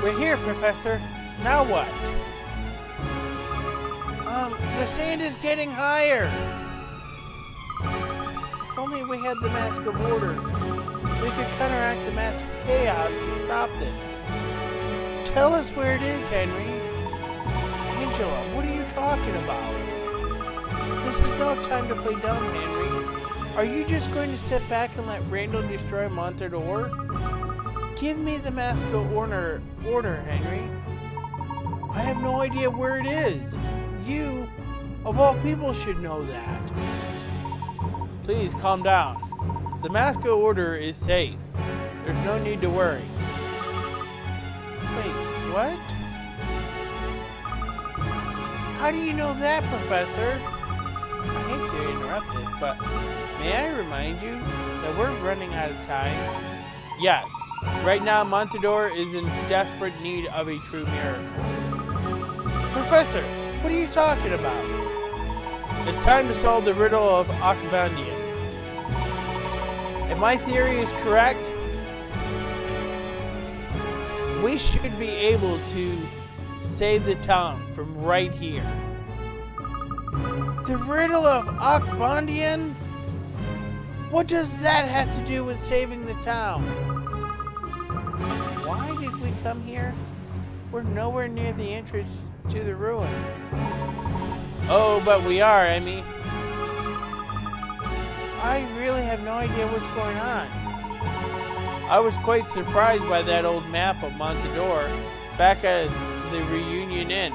Speaker 1: We're here, Professor. Now what? The sand is getting higher. If only we had the Mask of Order, we could counteract the Mask of Chaos and stop this. Tell us where it is, Henry. Angela, what are you talking about? This is no time to play dumb, Henry. Are you just going to sit back and let Randall destroy Montador? Give me the Mask of Order, Henry. I have no idea where it is. You, of all people, should know that. Please, calm down. The Mask of Order is safe. There's no need to worry. Wait, what? How do you know that, Professor? I hate to interrupt this, but may I remind you that we're running out of time? Yes. Right now, Montador is in desperate need of a true miracle. Professor, what are you talking about? It's time to solve the riddle of Acme. If my theory is correct, we should be able to save the town from right here. The riddle of Acme? What does that have to do with saving the town? Why did we come here? We're nowhere near the entrance to the ruins. Oh, but we are, Emmy. I really have no idea what's going on. I was quite surprised by that old map of Montador back at the Reunion Inn.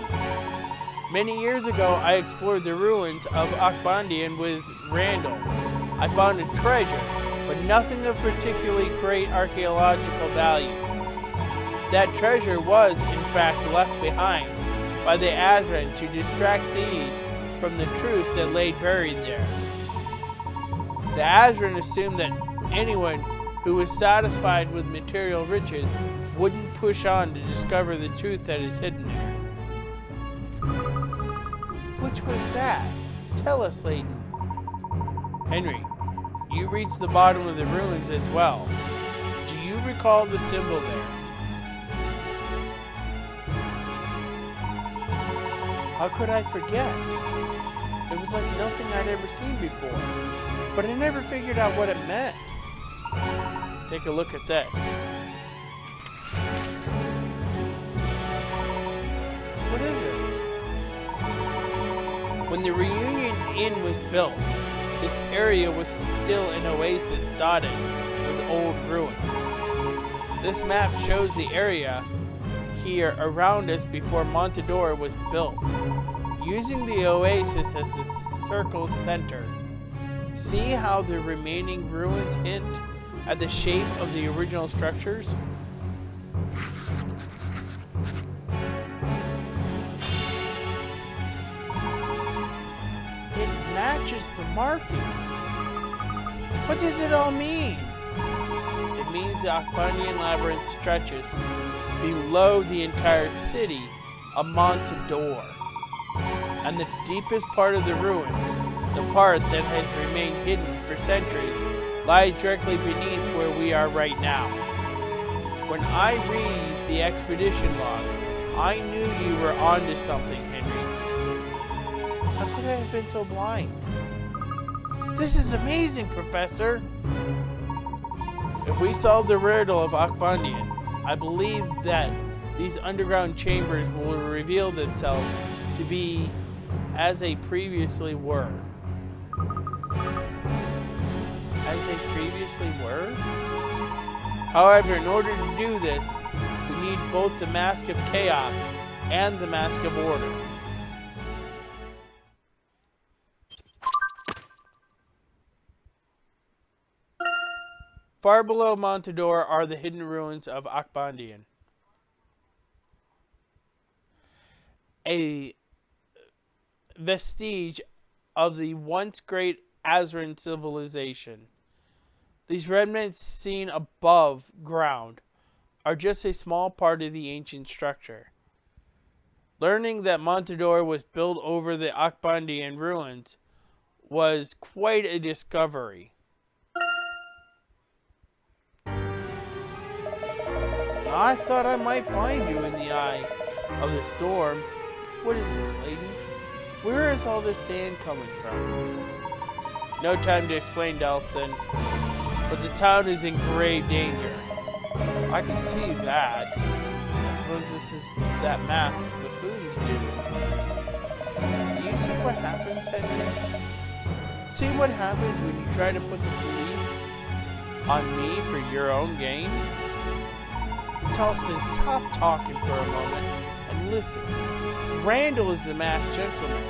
Speaker 1: Many years ago, I explored the ruins of Acme with Randall. I found a treasure, but nothing of particularly great archaeological value. That treasure was, in fact, left behind by the Azran to distract thieves from the truth that lay buried there. The Azran assumed that anyone who was satisfied with material riches wouldn't push on to discover the truth that is hidden there. Which was that? Tell us, Layton. Henry, you reached the bottom of the ruins as well. Do you recall the symbol there? How could I forget? It was like nothing I'd ever seen before, but I never figured out what it meant. Take a look at this. What is it? When the Reunion Inn was built, this area was still an oasis dotted with old ruins. This map shows the area here around us before Montador was built, using the oasis as the circle's center. See how the remaining ruins hint at the shape of the original structures? It matches the markings. What does it all mean? It means the Acme labyrinth stretches below the entire city of Montador. And the deepest part of the ruins, the part that has remained hidden for centuries, lies directly beneath where we are right now. When I read the expedition log, I knew you were onto something, Henry. How could I have been so blind? This is amazing, Professor! If we solve the riddle of Akbandian, I believe that these underground chambers will reveal themselves to be as they previously were. As they previously were? However, in order to do this, we need both the Mask of Chaos and the Mask of Order. Far below Montador are the hidden ruins of Akbandian, a vestige of the once great Azran civilization. These remnants seen above ground are just a small part of the ancient structure. Learning that Montador was built over the Akbandian ruins was quite a discovery. I thought I might find you in the eye of the storm. What is this, Layton? Where is all this sand coming from? No time to explain, Dalston, but the town is in grave danger. I can see that. I suppose this is that mask the food is doing. Do you see what happens, Henry? See what happens when you try to put the police on me for your own gain? Dalston, stop talking for a moment and listen. Randall is the masked gentleman.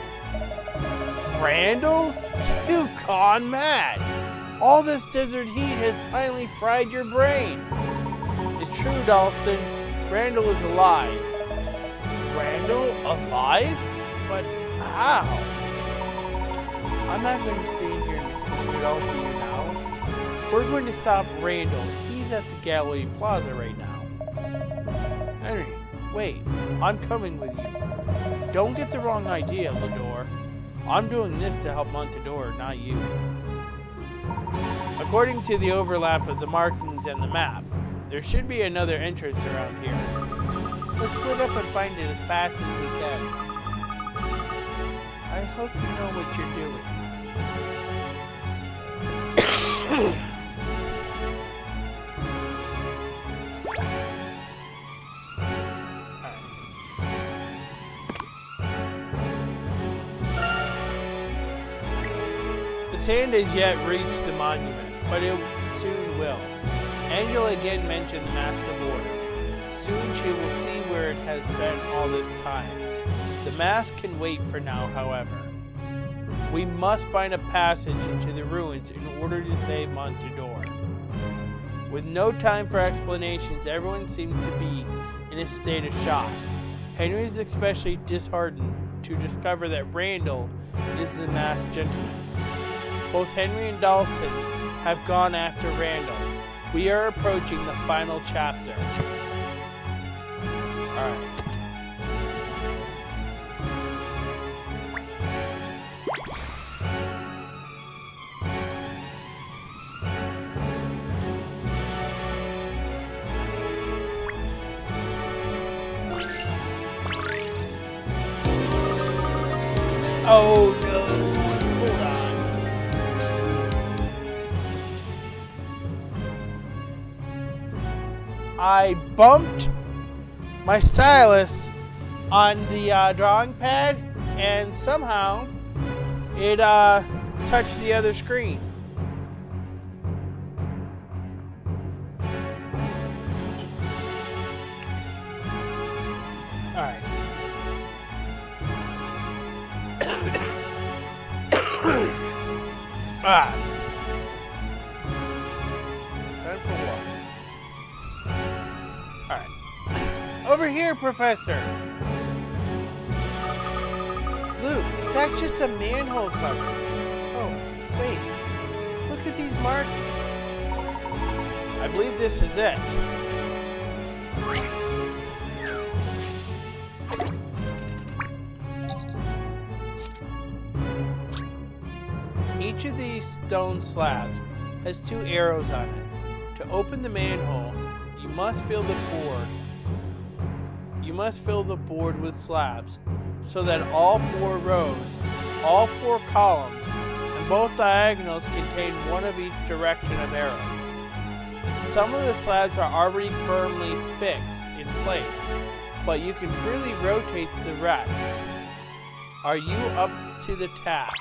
Speaker 1: Randall? You've gone mad. All this desert heat has finally fried your brain. It's true, Dalston. Randall is alive. Randall alive? But how? I'm not going to stay in here and explain it all to you now. We're going to stop Randall. He's at the Galilee Plaza right now. Henry, wait. I'm coming with you. Don't get the wrong idea, Lador. I'm doing this to help Montador, not you. According to the overlap of the markings and the map, there should be another entrance around here. Let's split up and find it as fast as we can. I hope you know what you're doing. The sand has yet reached the monument, but it soon will. Angela again mentioned the Mask of Order. Soon she will see where it has been all this time. The mask can wait for now, however. We must find a passage into the ruins in order to save Montador. With no time for explanations, everyone seems to be in a state of shock. Henry is especially disheartened to discover that Randall is the masked gentleman. Both Henry and Dalston have gone after Randall. We are approaching the final chapter. Alright. Oh no! Hold on. I bumped my stylus on the drawing pad, and somehow it touched the other screen. Alright. Time for what? Alright. Over here, Professor! Luke, that's just a manhole cover. Oh, wait. Look at these markings. I believe this is it. Each of these stone slabs has 2 arrows on it. To open the manhole, you must fill the board. You must fill the board with slabs so that all 4 rows, all 4 columns, and both diagonals contain one of each direction of arrows. Some of the slabs are already firmly fixed in place, but you can freely rotate the rest. Are you up to the task?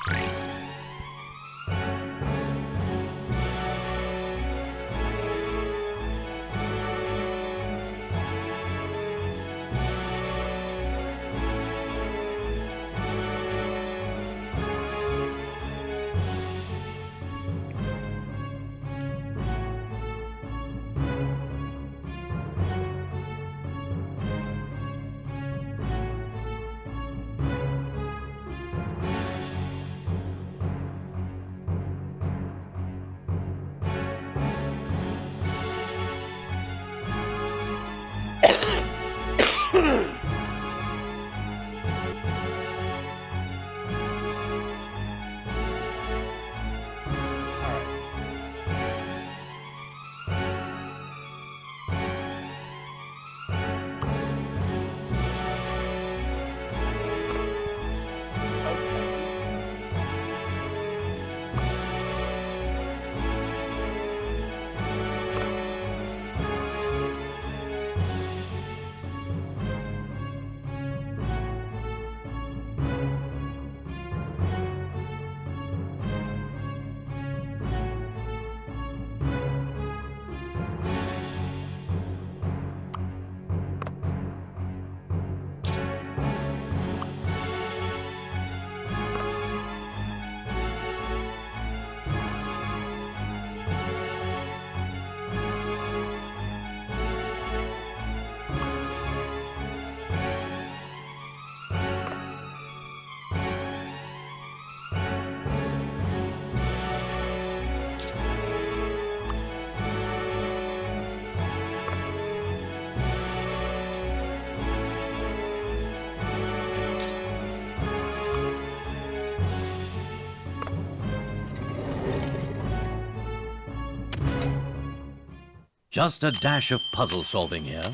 Speaker 4: Just a dash of puzzle solving here.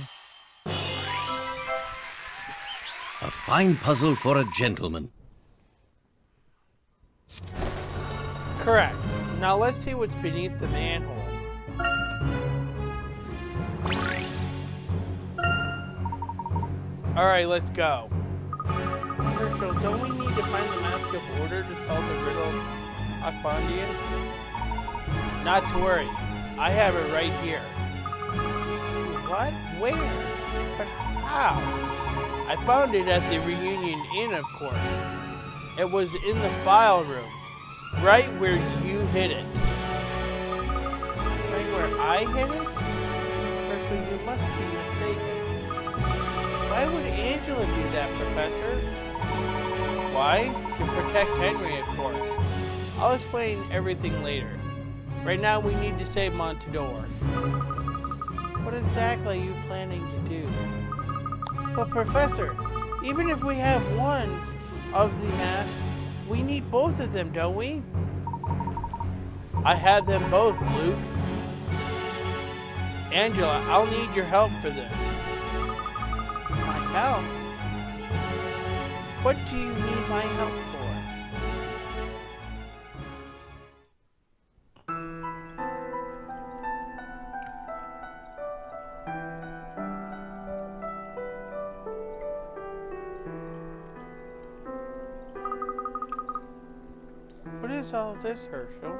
Speaker 4: A fine puzzle for a gentleman.
Speaker 1: Correct. Now let's see what's beneath the manhole. Alright, let's go. Herschel, don't we need to find the Mask of Order to solve the riddle Akbandian? Not to worry. I have it right here. What? Where? But how? I found it at the Reunion Inn, of course. It was in the file room. Right where you hid it. Right where I hid it? Herschel, you must be mistaken. Why would Angela do that, Professor? Why? To protect Henry, of course. I'll explain everything later. Right now, we need to save Montador. What exactly are you planning to do? But Professor, even if we have one of the masks, we need both of them, don't we? I have them both, Luke. Angela, I'll need your help for this. My help? What do you need my help for? is all this, Herschel?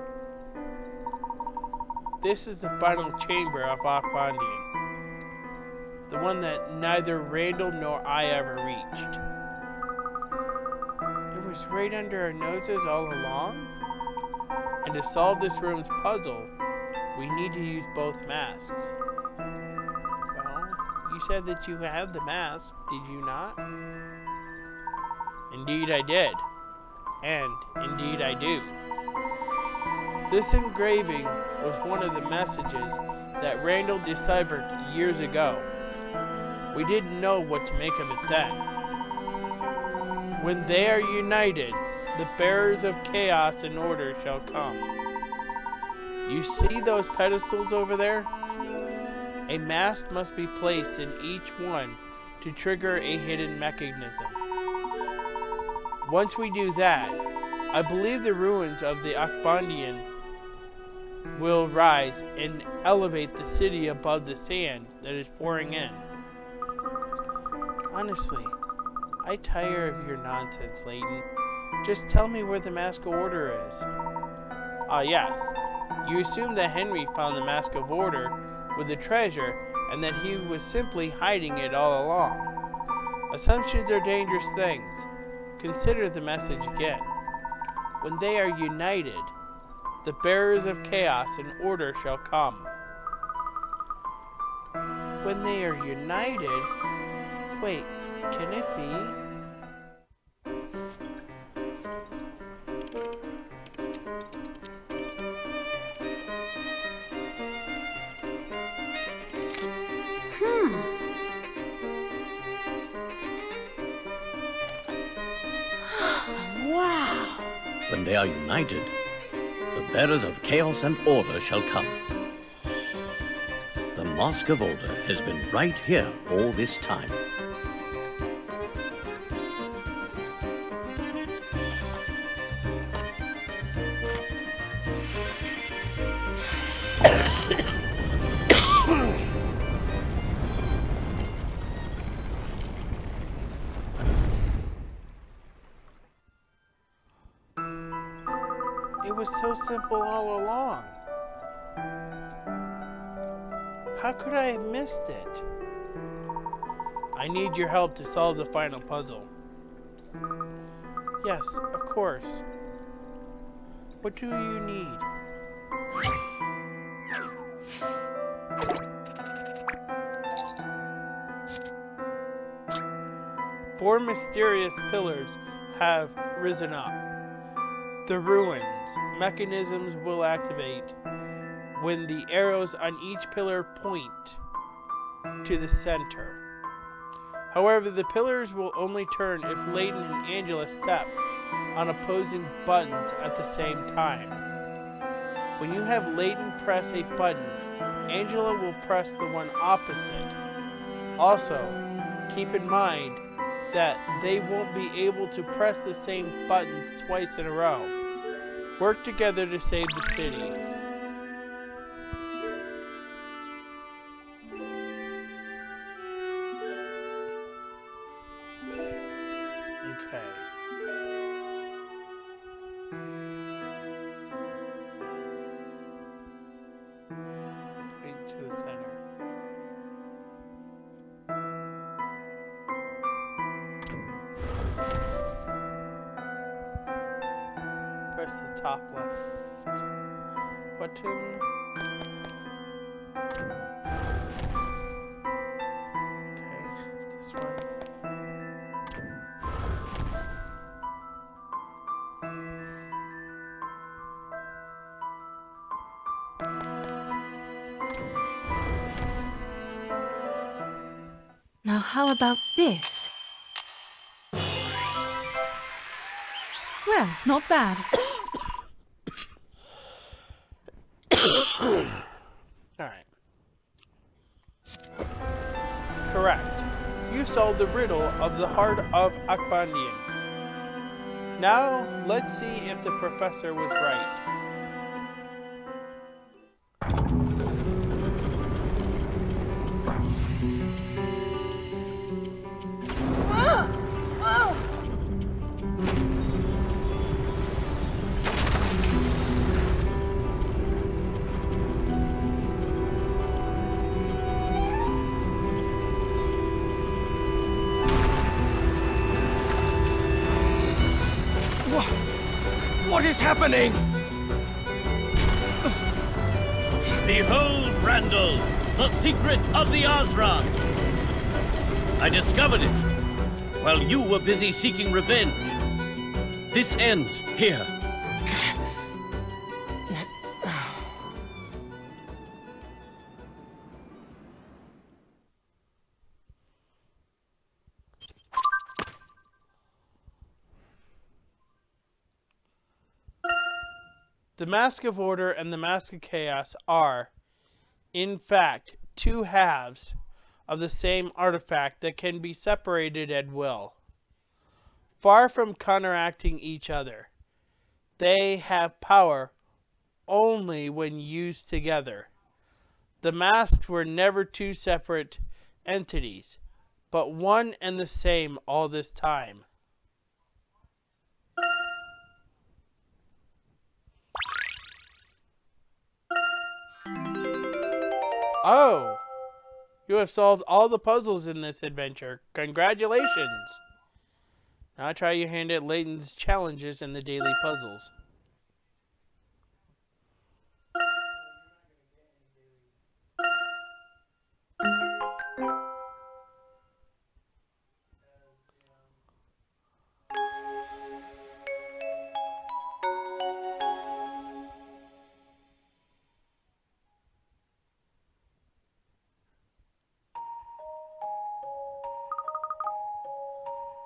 Speaker 1: This is the final chamber of Akbandian. The one that neither Randall nor I ever reached. It was right under our noses all along? And to solve this room's puzzle, we need to use both masks. Well, you said that you had the mask, did you not? Indeed I did. And indeed I do. This engraving was one of the messages that Randall deciphered years ago. We didn't know what to make of it then. When they are united, the bearers of chaos and order shall come. You see those pedestals over there? A mask must be placed in each one to trigger a hidden mechanism. Once we do that, I believe the ruins of the Akbandian will rise and elevate the city above the sand that is pouring in. Honestly, I tire of your nonsense, Layton. Just tell me where the Mask of Order is. Ah, yes. You assume that Henry found the Mask of Order with the treasure and that he was simply hiding it all along. Assumptions are dangerous things. Consider the message again. When they are united, the bearers of chaos and order shall come. When they are united? Wait, can it be?
Speaker 6: Wow!
Speaker 4: When they are united, the bearers of chaos and order shall come. The Mask of Order has been right here all this time.
Speaker 1: It was so simple all along. How could I have missed it? I need your help to solve the final puzzle. Yes, of course. What do you need? Four mysterious pillars have risen up. The ruins mechanisms will activate when the arrows on each pillar point to the center. However, the pillars will only turn if Layton and Angela step on opposing buttons at the same time. When you have Layton press a button, Angela will press the one opposite. Also, keep in mind that they won't be able to press the same buttons twice in a row. Work together to save the city. Okay. Point to the center. Press the top left button. Okay, this one.
Speaker 6: Now how about this? Well, not bad.
Speaker 1: Alright. Correct. You solved the riddle of the heart of Akbandian. Now, let's see if the professor was right.
Speaker 3: What is happening?
Speaker 4: Behold, Randall, the secret of the Osram. I discovered it while you were busy seeking revenge. This ends here.
Speaker 1: The Mask of Order and the Mask of Chaos are, in fact, two halves of the same artifact that can be separated at will. Far from counteracting each other, they have power only when used together. The masks were never two separate entities, but one and the same all this time. Oh, you have solved all the puzzles in this adventure. Congratulations! Now try your hand at Layton's challenges and the daily puzzles.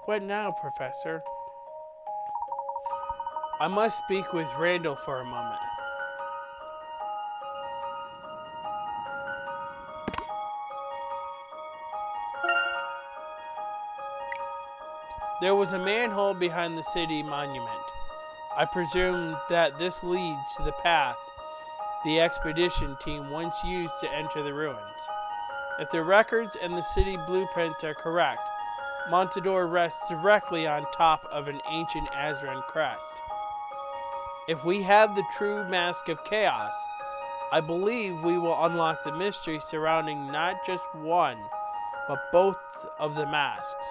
Speaker 1: What now, Professor? I must speak with Randall for a moment. There was a manhole behind the city monument. I presume that this leads to the path the expedition team once used to enter the ruins. If the records and the city blueprints are correct, Montador rests directly on top of an ancient Azran crest. If we have the true Mask of Chaos, I believe we will unlock the mystery surrounding not just one, but both of the masks.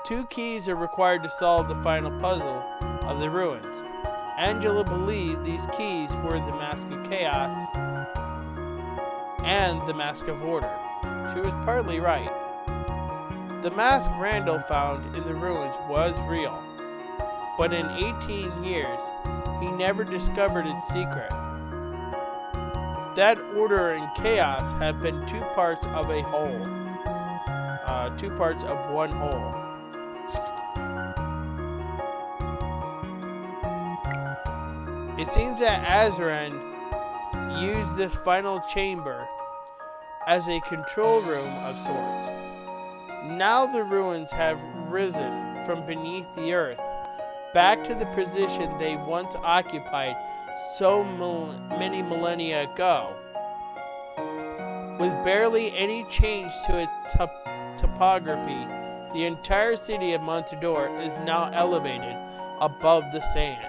Speaker 1: 2 keys are required to solve the final puzzle of the ruins. Angela believed these keys were the Mask of Chaos and the Mask of Order. She was partly right. The mask Randall found in the ruins was real, but in 18 years, he never discovered its secret. That order and chaos have been 2 parts of a whole. 2 parts of one whole. It seems that Azran used this final chamber as a control room of sorts. Now the ruins have risen from beneath the earth back to the position they once occupied so many millennia ago. With barely any change to its topography, the entire city of Montador is now elevated above the sand.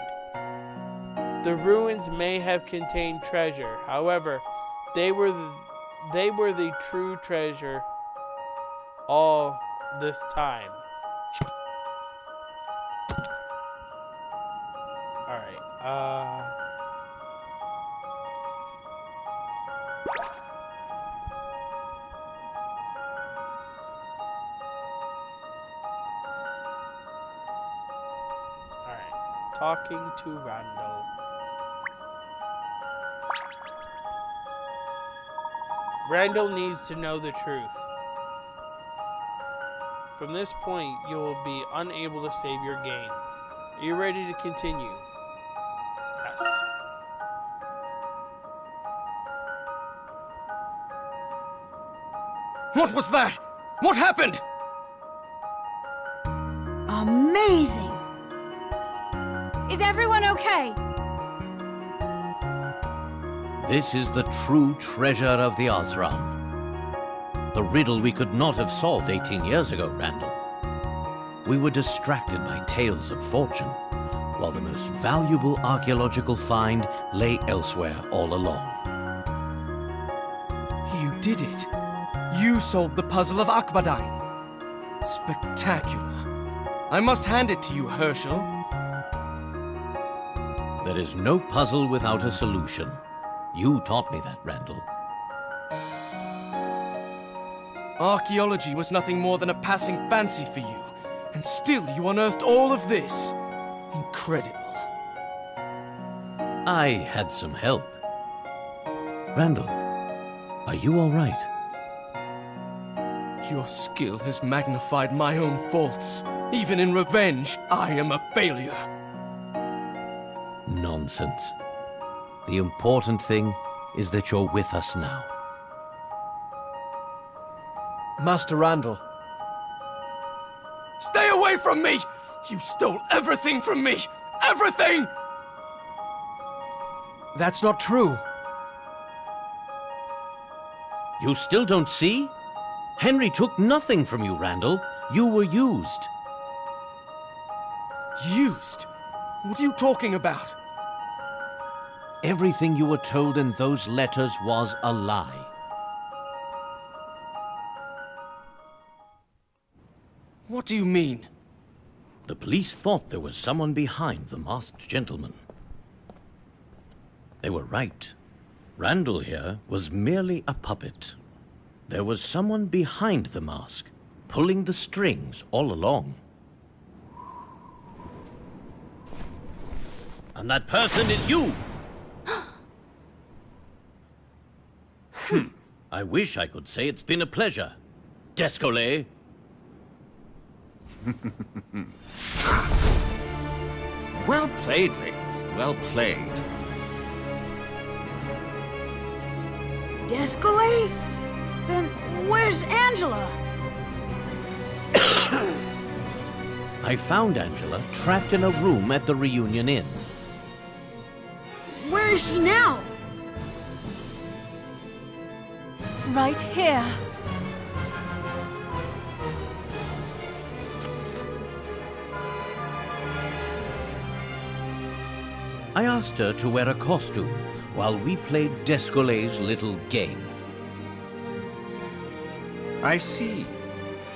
Speaker 1: The ruins may have contained treasure, however, they were the true treasure all this time. Alright, talking to Randall. Randall needs to know the truth. From this point, you will be unable to save your game. Are you ready to continue? Yes.
Speaker 3: What was that? What happened?
Speaker 6: Amazing! Is everyone okay?
Speaker 4: This is the true treasure of the Osram. The riddle we could not have solved 18 years ago, Randall. We were distracted by tales of fortune, while the most valuable archaeological find lay elsewhere all along.
Speaker 3: You did it. You solved the puzzle of Akbadain. Spectacular. I must hand it to you, Herschel.
Speaker 4: There is no puzzle without a solution. You taught me that, Randall.
Speaker 3: Archaeology was nothing more than a passing fancy for you, and still you unearthed all of this. Incredible.
Speaker 4: I had some help. Randall, are you all right?
Speaker 3: Your skill has magnified my own faults. Even in revenge, I am a failure.
Speaker 4: Nonsense. The important thing is that you're with us now.
Speaker 3: Master Randall. Stay away from me! You stole everything from me! Everything! That's not true.
Speaker 4: You still don't see? Henry took nothing from you, Randall. You were used.
Speaker 3: Used? What are you talking about?
Speaker 4: Everything you were told in those letters was a lie.
Speaker 3: What do you mean?
Speaker 4: The police thought there was someone behind the masked gentleman. They were right. Randall here was merely a puppet. There was someone behind the mask, pulling the strings all along. And that person is you! I wish I could say it's been a pleasure. Descolet.
Speaker 7: Well played, Layton. Well played.
Speaker 6: Descolet? Then where's Angela?
Speaker 4: I found Angela trapped in a room at the Reunion Inn.
Speaker 6: Where is she now? Right here.
Speaker 4: I asked her to wear a costume while we played Descolet's little game.
Speaker 7: I see.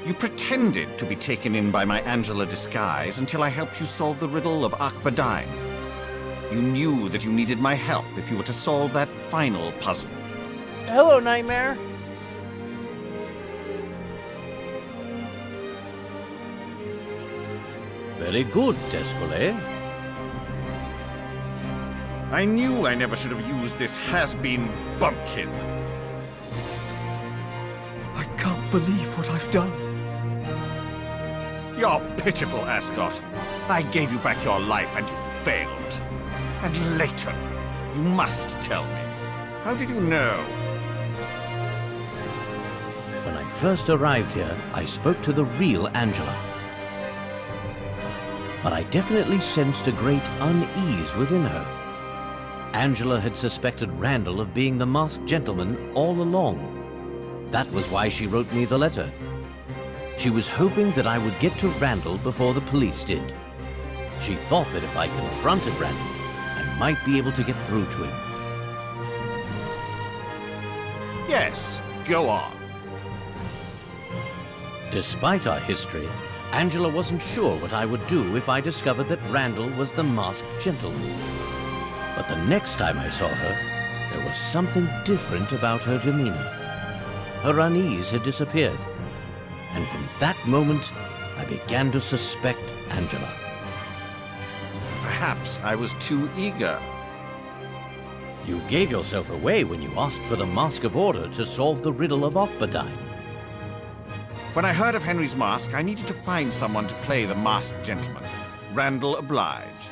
Speaker 7: You pretended to be taken in by my Angela disguise until I helped you solve the riddle of Acme. You knew that you needed my help if you were to solve that final puzzle.
Speaker 1: Hello, Nightmare.
Speaker 4: Very good, Descolet.
Speaker 7: I knew I never should have used this has-been bumpkin.
Speaker 3: I can't believe what I've done.
Speaker 7: You're pitiful, Ascot. I gave you back your life and you failed. And Layton, you must tell me. How did you know?
Speaker 4: When I first arrived here, I spoke to the real Angela. But I definitely sensed a great unease within her. Angela had suspected Randall of being the masked gentleman all along. That was why she wrote me the letter. She was hoping that I would get to Randall before the police did. She thought that if I confronted Randall, I might be able to get through to him.
Speaker 7: Yes, go on.
Speaker 4: Despite our history, Angela wasn't sure what I would do if I discovered that Randall was the masked gentleman. But the next time I saw her, there was something different about her demeanor. Her unease had disappeared, and from that moment, I began to suspect Angela.
Speaker 7: Perhaps I was too eager.
Speaker 4: You gave yourself away when you asked for the Mask of Order to solve the riddle of Acme.
Speaker 7: When I heard of Henry's mask, I needed to find someone to play the masked gentleman. Randall obliged.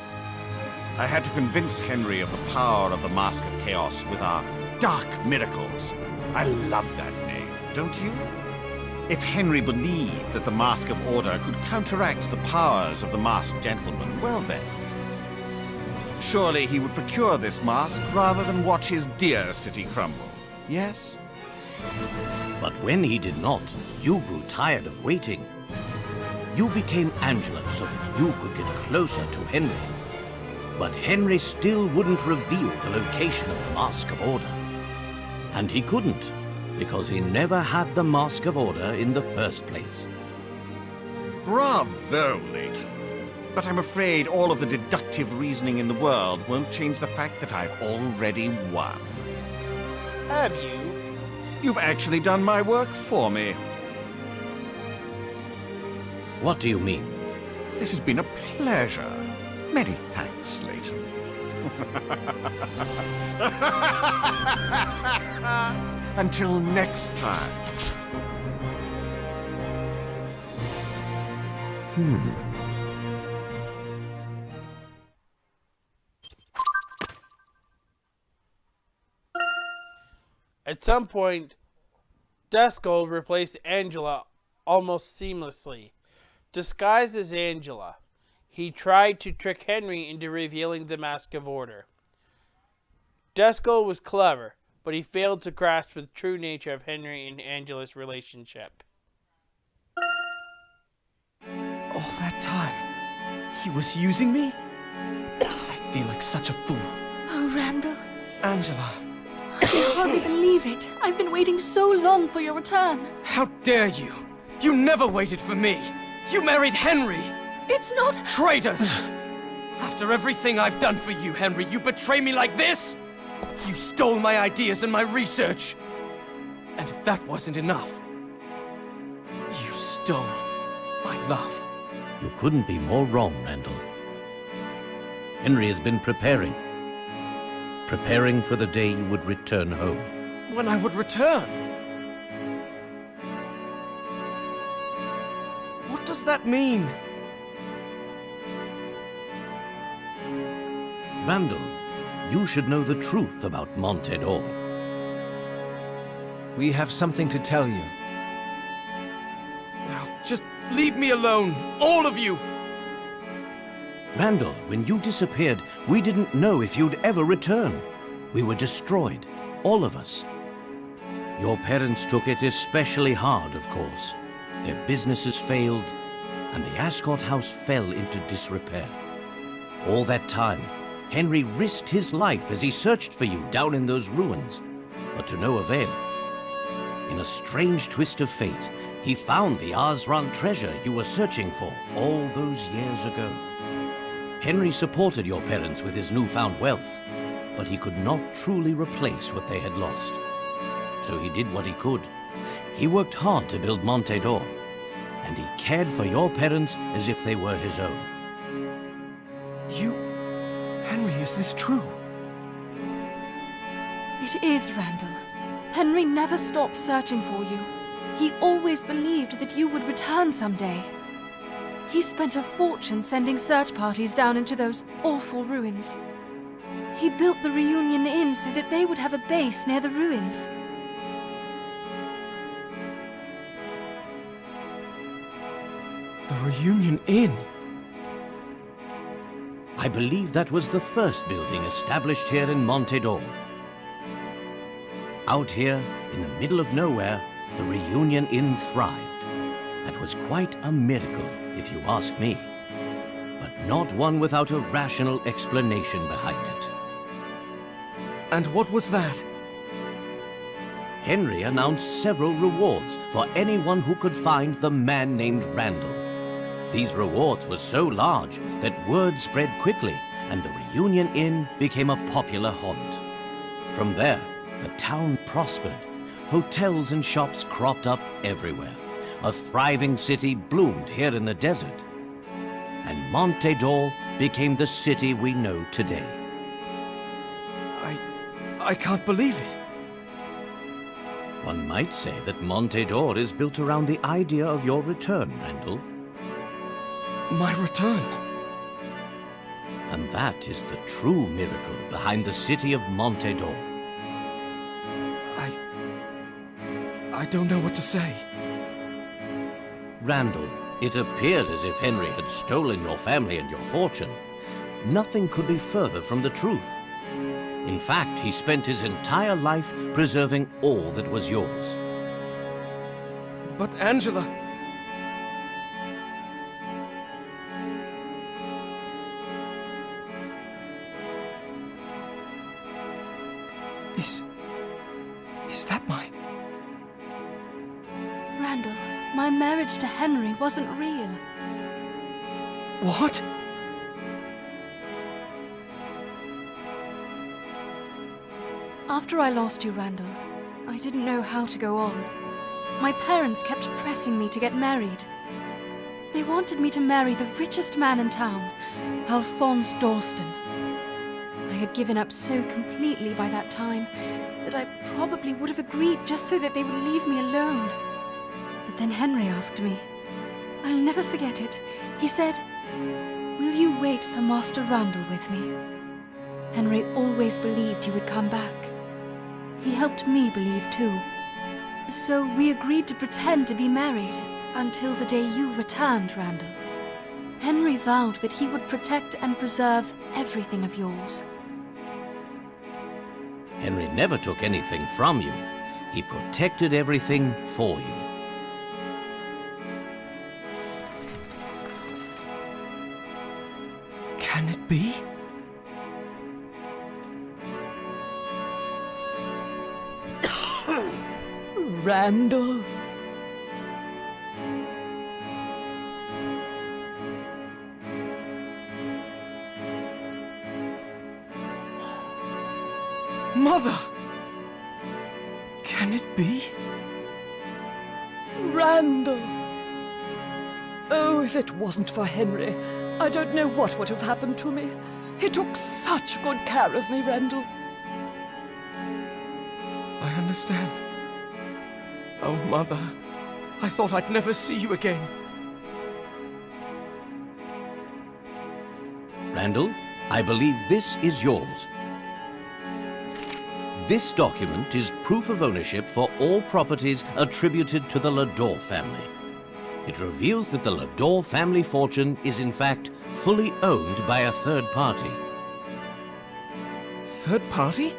Speaker 7: I had to convince Henry of the power of the Mask of Chaos with our dark miracles. I love that name, don't you? If Henry believed that the Mask of Order could counteract the powers of the masked gentleman, well then. Surely he would procure this mask rather than watch his dear city crumble. Yes?
Speaker 4: But when he did not, you grew tired of waiting. You became Angela so that you could get closer to Henry. But Henry still wouldn't reveal the location of the Mask of Order. And he couldn't, because he never had the Mask of Order in the first place.
Speaker 7: Bravo, Layton. But I'm afraid all of the deductive reasoning in the world won't change the fact that I've already won.
Speaker 1: Have you?
Speaker 7: You've actually done my work for me.
Speaker 4: What do you mean?
Speaker 7: This has been a pleasure. Many thanks, Layton. Until next time.
Speaker 1: At some point, Duskull replaced Angela almost seamlessly. Disguised as Angela, he tried to trick Henry into revealing the Mask of Order. Duskull was clever, but he failed to grasp the true nature of Henry and Angela's relationship.
Speaker 3: All that time, he was using me? I feel like such a fool.
Speaker 8: Oh, Randall.
Speaker 3: Angela,
Speaker 8: I can hardly believe it. I've been waiting so long for your return.
Speaker 3: how dare you? You never waited for me. You married Henry.
Speaker 8: It's not...
Speaker 3: Traitors! After everything I've done for you, Henry, you betray me like this? You stole my ideas and my research. And if that wasn't enough, you stole my love.
Speaker 4: You couldn't be more wrong, Randall. Henry has been preparing for the day you would return home.
Speaker 3: When I would return? What does that mean?
Speaker 4: Randall, you should know the truth about Montedor.
Speaker 3: We have something to tell you. Now, just leave me alone, all of you!
Speaker 4: Randall, when you disappeared, we didn't know if you'd ever return. We were destroyed, all of us. Your parents took it especially hard, of course. Their businesses failed, and the Ascot house fell into disrepair. All that time, Henry risked his life as he searched for you down in those ruins, but to no avail. In a strange twist of fate, he found the Azran treasure you were searching for all those years ago. Henry supported your parents with his newfound wealth, but he could not truly replace what they had lost. So he did what he could. He worked hard to build Montedor, and he cared for your parents as if they were his own.
Speaker 3: Henry, is this true?
Speaker 8: It is, Randall. Henry never stopped searching for you. He always believed that you would return someday. He spent a fortune sending search parties down into those awful ruins. He built the Reunion Inn so that they would have a base near the ruins.
Speaker 3: The Reunion Inn?
Speaker 4: I believe that was the first building established here in Montedor. Out here, in the middle of nowhere, the Reunion Inn thrived. That was quite a miracle, if you ask me. But not one without a rational explanation behind it.
Speaker 3: And what was that?
Speaker 4: Henry announced several rewards for anyone who could find the man named Randall. These rewards were so large that word spread quickly, and the Reunion Inn became a popular haunt. From there, the town prospered. Hotels and shops cropped up everywhere. A thriving city bloomed here in the desert. And Montedor became the city we know today.
Speaker 3: I can't believe it.
Speaker 4: One might say that Montedor is built around the idea of your return, Randall.
Speaker 3: My return?
Speaker 4: And that is the true miracle behind the city of Montedor.
Speaker 3: I don't know what to say.
Speaker 4: Randall, it appeared as if Henry had stolen your family and your fortune. Nothing could be further from the truth. In fact, he spent his entire life preserving all that was yours.
Speaker 3: But Angela... Is that my...
Speaker 8: Randall. My marriage to Henry wasn't real.
Speaker 3: What?
Speaker 8: After I lost you, Randall, I didn't know how to go on. My parents kept pressing me to get married. They wanted me to marry the richest man in town, Alphonse Dalston. I had given up so completely by that time that I probably would have agreed just so that they would leave me alone. But then Henry asked me. I'll never forget it. He said, "Will you wait for Master Randall with me?" Henry always believed you would come back. He helped me believe too. So we agreed to pretend to be married until the day you returned, Randall. Henry vowed that he would protect and preserve everything of yours.
Speaker 4: Henry never took anything from you. He protected everything for you.
Speaker 3: Can it be?
Speaker 9: Randall?
Speaker 3: Mother! Can it be?
Speaker 9: Randall! Oh, if it wasn't for Henry, I don't know what would have happened to me. He took such good care of me, Randall.
Speaker 3: I understand. Oh, Mother. I thought I'd never see you again.
Speaker 4: Randall, I believe this is yours. This document is proof of ownership for all properties attributed to the Lador family. It reveals that the Lador family fortune is in fact fully owned by a third party.
Speaker 3: Third party?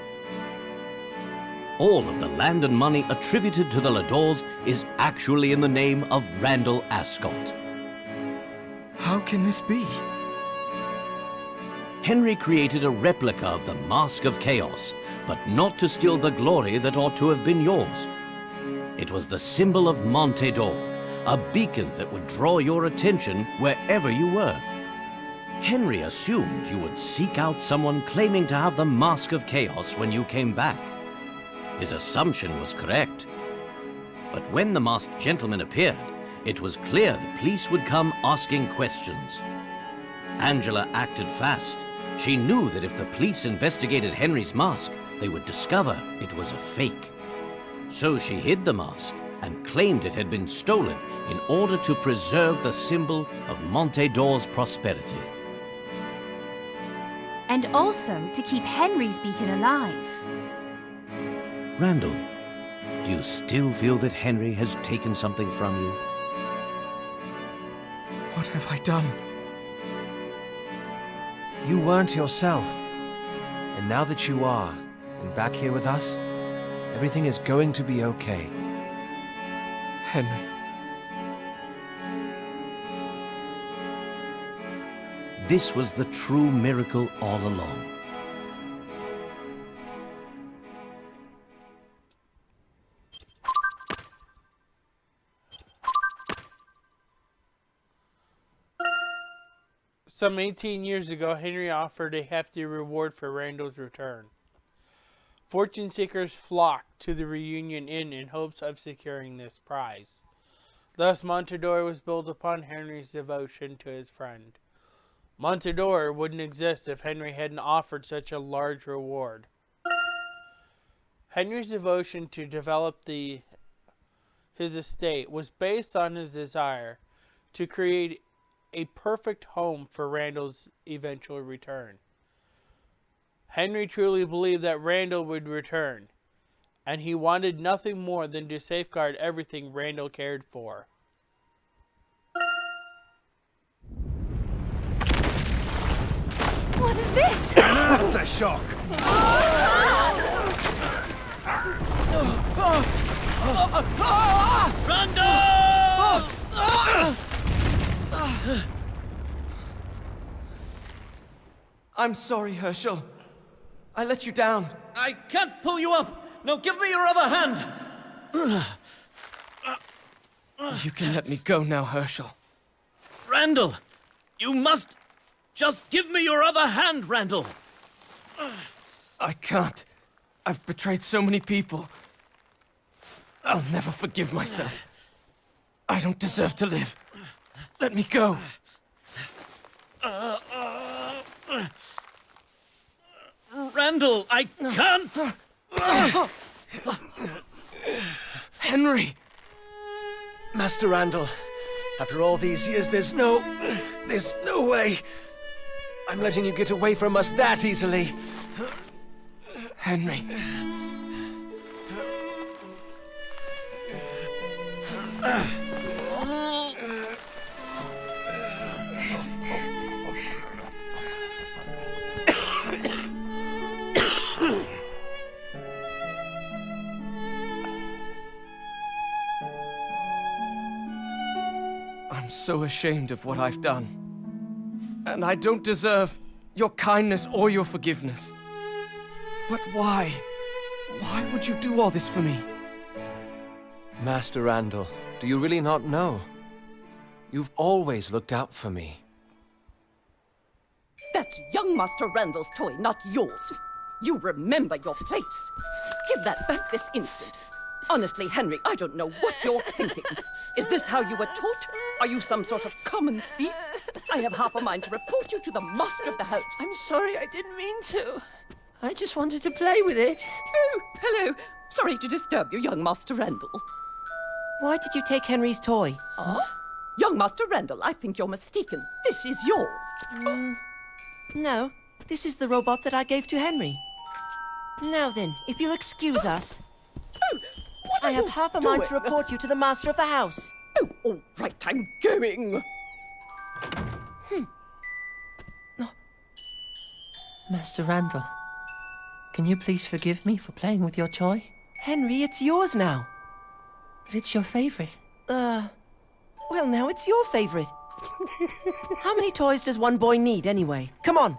Speaker 4: All of the land and money attributed to the Ladors is actually in the name of Randall Ascot.
Speaker 3: How can this be?
Speaker 4: Henry created a replica of the Mask of Chaos, but not to steal the glory that ought to have been yours. It was the symbol of Montedor, a beacon that would draw your attention wherever you were. Henry assumed you would seek out someone claiming to have the Mask of Chaos when you came back. His assumption was correct. But when the masked gentleman appeared, it was clear the police would come asking questions. Angela acted fast. She knew that if the police investigated Henry's mask, they would discover it was a fake. So she hid the mask and claimed it had been stolen in order to preserve the symbol of Montedor's prosperity.
Speaker 6: And also to keep Henry's beacon alive.
Speaker 4: Randall, do you still feel that Henry has taken something from you?
Speaker 3: What have I done?
Speaker 10: You weren't yourself. And now that you are, and back here with us, everything is going to be okay.
Speaker 3: Henry.
Speaker 4: This was the true miracle all along.
Speaker 1: Some 18 years ago, Henry offered a hefty reward for Randall's return. Fortune seekers flocked to the Reunion Inn in hopes of securing this prize. Thus, Montedor was built upon Henry's devotion to his friend. Montedor wouldn't exist if Henry hadn't offered such a large reward. Henry's devotion to develop his estate was based on his desire to create a perfect home for Randall's eventual return. Henry truly believed that Randall would return, and he wanted nothing more than to safeguard everything Randall cared for.
Speaker 8: What is this?
Speaker 7: An aftershock!
Speaker 3: I'm sorry, Herschel. I let you down. I can't pull you up. Now give me your other hand. You can let me go now, Herschel.
Speaker 4: Randall! You must... Just give me your other hand, Randall!
Speaker 3: I can't. I've betrayed so many people. I'll never forgive myself. I don't deserve to live. Let me go.
Speaker 4: Randall, I can't!
Speaker 3: Henry!
Speaker 10: Master Randall, after all these years, there's no way. I'm letting you get away from us that easily.
Speaker 3: Henry. I'm so ashamed of what I've done. And I don't deserve your kindness or your forgiveness. But why? Why would you do all this for me?
Speaker 10: Master Randall, do you really not know? You've always looked out for me.
Speaker 9: That's young Master Randall's toy, not yours. You remember your place. Give that back this instant. Honestly, Henry, I don't know what you're thinking. Is this how you were taught? Are you some sort of common thief? I have half a mind to report you to the master of the house.
Speaker 11: I'm sorry, I didn't mean to. I just wanted to play with it.
Speaker 9: Oh, hello. Sorry to disturb you, young Master Randall.
Speaker 11: Why did you take Henry's toy?
Speaker 9: Huh? Young Master Randall, I think you're mistaken. This is yours.
Speaker 11: No, this is the robot that I gave to Henry. Now then, if you'll excuse us,
Speaker 9: Oh, what
Speaker 11: I
Speaker 9: are
Speaker 11: have
Speaker 9: you
Speaker 11: half a
Speaker 9: doing?
Speaker 11: mind to report you to the master of the house.
Speaker 9: Oh, all right, I'm going.
Speaker 11: Master Randall, can you please forgive me for playing with your toy? Henry, it's yours now. But it's your favorite. Well, now it's your favorite. How many toys does one boy need, anyway? Come on.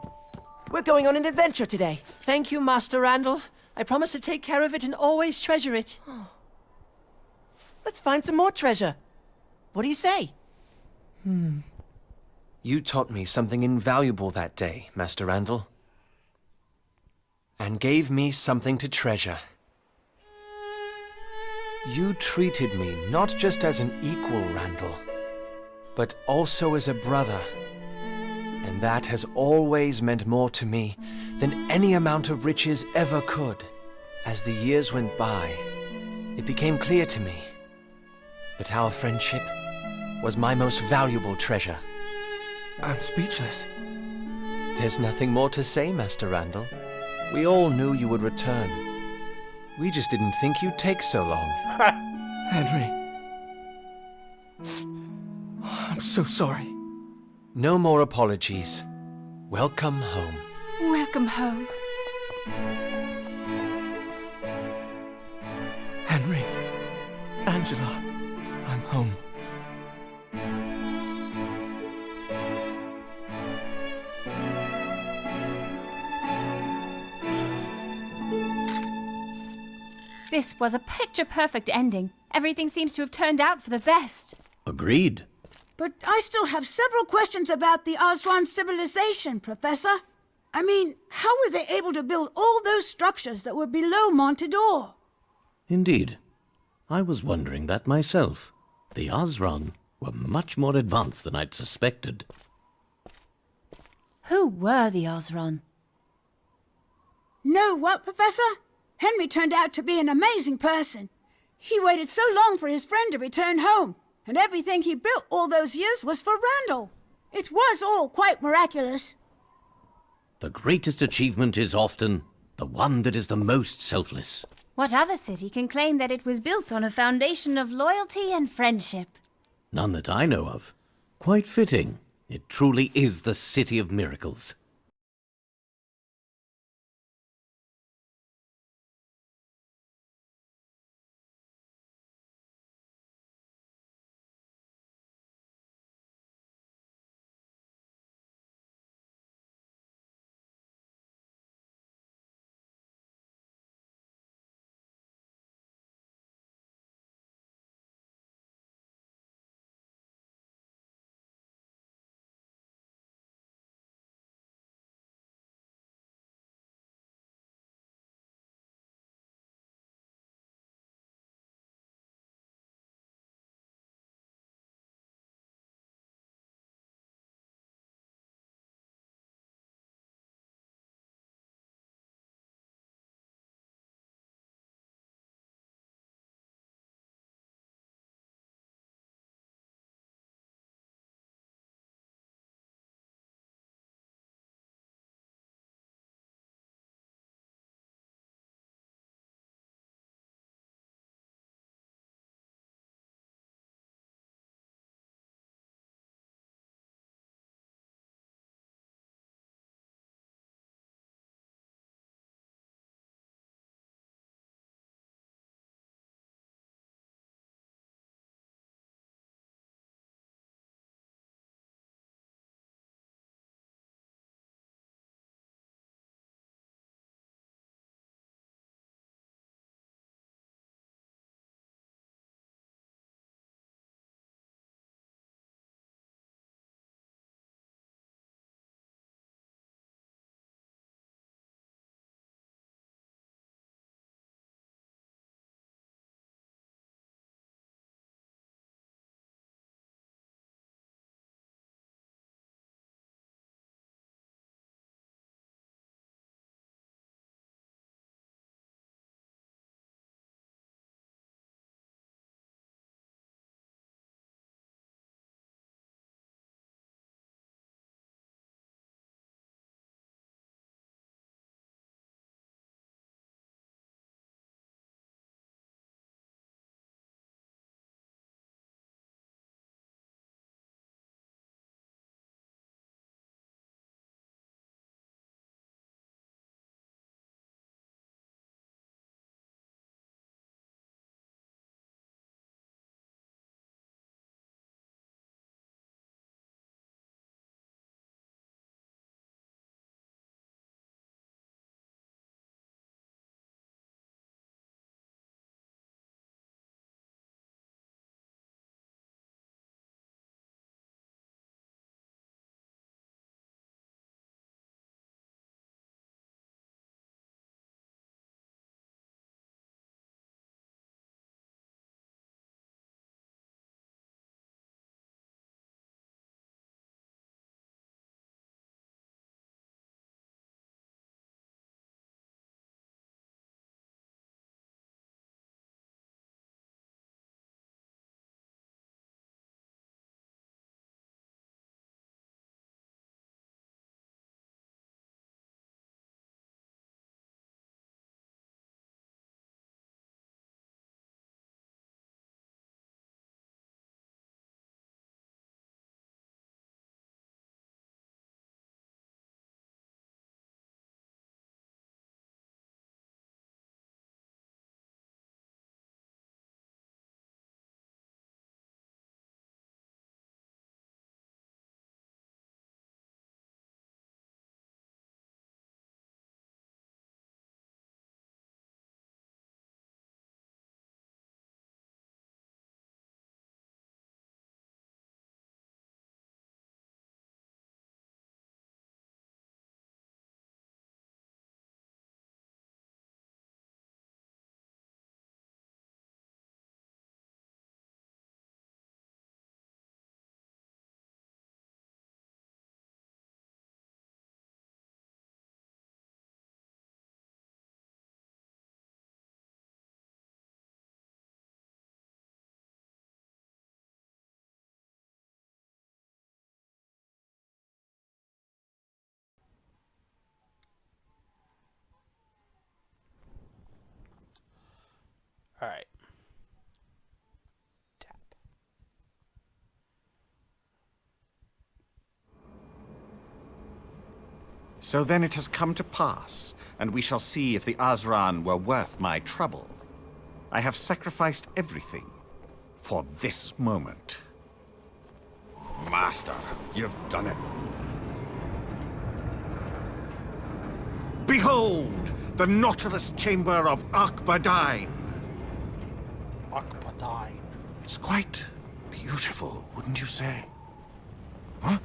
Speaker 11: We're going on an adventure today. Thank you, Master Randall. I promise to take care of it and always treasure it. Let's find some more treasure. What do you say?
Speaker 10: You taught me something invaluable that day, Master Randall. And gave me something to treasure. You treated me not just as an equal, Randall, but also as a brother. And that has always meant more to me than any amount of riches ever could. As the years went by, it became clear to me that our friendship was my most valuable treasure.
Speaker 3: I'm speechless.
Speaker 10: There's nothing more to say, Master Randall. We all knew you would return. We just didn't think you'd take so long.
Speaker 3: Henry. I'm so sorry.
Speaker 10: No more apologies. Welcome home.
Speaker 8: Welcome home.
Speaker 3: Henry. Angela. I'm home.
Speaker 6: This was a picture-perfect ending. Everything seems to have turned out for the best.
Speaker 4: Agreed.
Speaker 12: But I still have several questions about the Osran civilization, Professor. I mean, how were they able to build all those structures that were below Montador?
Speaker 4: Indeed. I was wondering that myself. The Osran were much more advanced than I'd suspected.
Speaker 6: Who were the Osran?
Speaker 12: No, what, Professor? Henry turned out to be an amazing person. He waited so long for his friend to return home, and everything he built all those years was for Randall. It was all quite miraculous.
Speaker 4: The greatest achievement is often the one that is the most selfless.
Speaker 6: What other city can claim that it was built on a foundation of loyalty and friendship?
Speaker 4: None that I know of. Quite fitting. It truly is the city of miracles.
Speaker 1: Alright. Tap.
Speaker 7: So then it has come to pass, and we shall see if the Azran were worth my trouble. I have sacrificed everything for this moment. Master, you've done it. Behold, the Nautilus chamber of Akbadine.
Speaker 1: Akbadine.
Speaker 7: It's quite beautiful, wouldn't you say? Huh?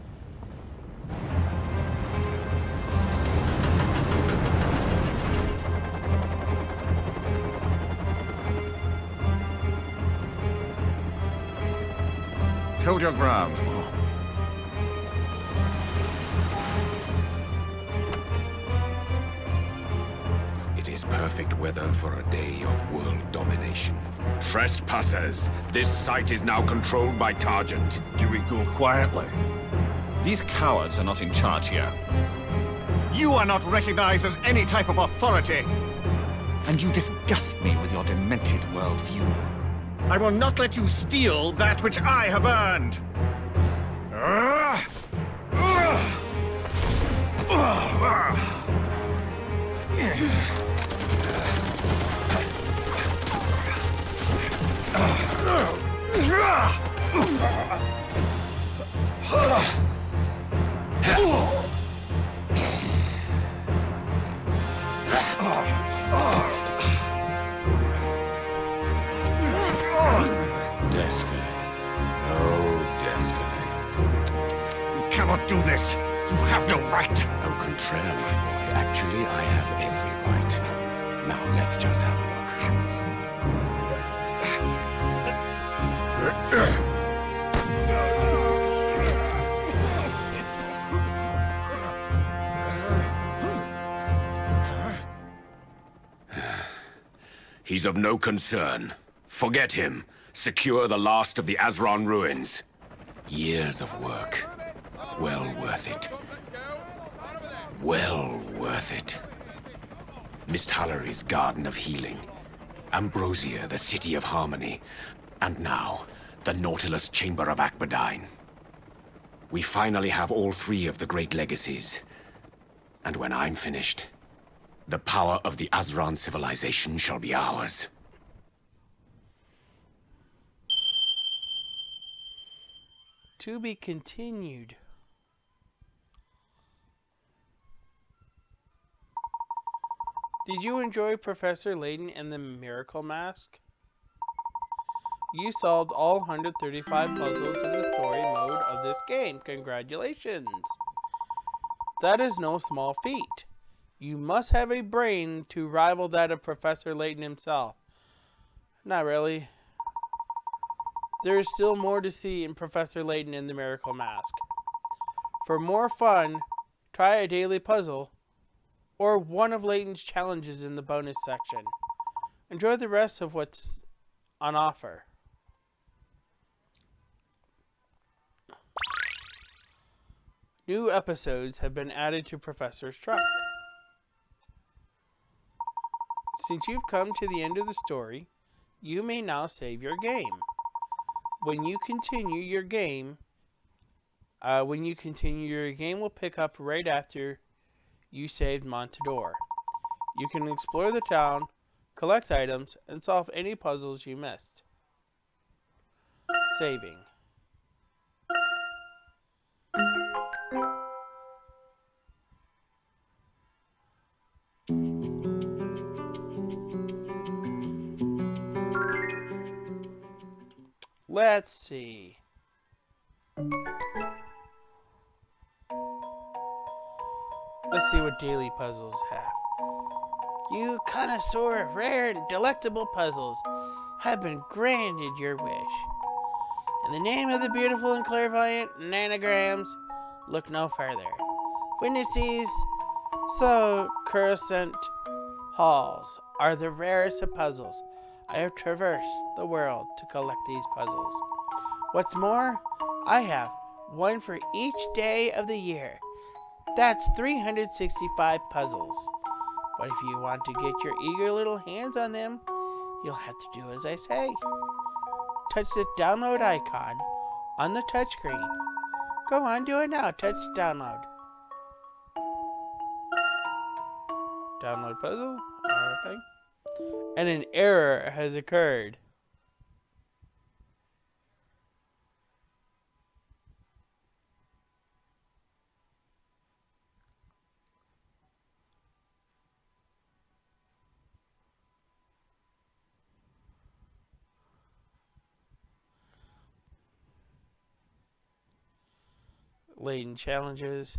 Speaker 7: Hold your ground.
Speaker 2: It is perfect weather for a day of world domination. Trespassers! This site is now controlled by Targent.
Speaker 7: Do we go quietly? These cowards are not in charge here. You are not recognized as any type of authority! And you disgust me with your demented worldview. I will not let you steal that which I have earned! You cannot do this! You have no right!
Speaker 2: Au contraire, my boy. Actually, I have every right. Now, let's just have a look. He's of no concern. Forget him. Secure the last of the Azran ruins. Years of work. Well worth it. Well worth it. Mist Hallory's Garden of Healing. Ambrosia, the City of Harmony. And now, the Nautilus Chamber of Akbadine. We finally have all three of the great legacies. And when I'm finished, the power of the Azran civilization shall be ours.
Speaker 1: To be continued. Did you enjoy Professor Layton and the Miracle Mask? You solved all 135 puzzles in the story mode of this game. Congratulations! That is no small feat. You must have a brain to rival that of Professor Layton himself. Not really. There is still more to see in Professor Layton and the Miracle Mask. For more fun, try a daily puzzle or one of Layton's challenges in the bonus section. Enjoy the rest of what's on offer. New episodes have been added to Professor's Truck. Since you've come to the end of the story, you may now save your game. When you continue your game will pick up right after you saved Montador. You can explore the town, collect items, and solve any puzzles you missed. Saving. Let's see. Let's see what daily puzzles have. You connoisseur of rare and delectable puzzles have been granted your wish. In the name of the beautiful and clairvoyant nanograms, look no further. Witness these so-crescent halls are the rarest of puzzles. I have traversed the world to collect these puzzles. What's more, I have one for each day of the year. That's 365 puzzles. But if you want to get your eager little hands on them, You'll have to do as I say. Touch the download icon on the touchscreen. Go on, do it now. Touch download. Download puzzle. Everything. And an error has occurred. Layton challenges.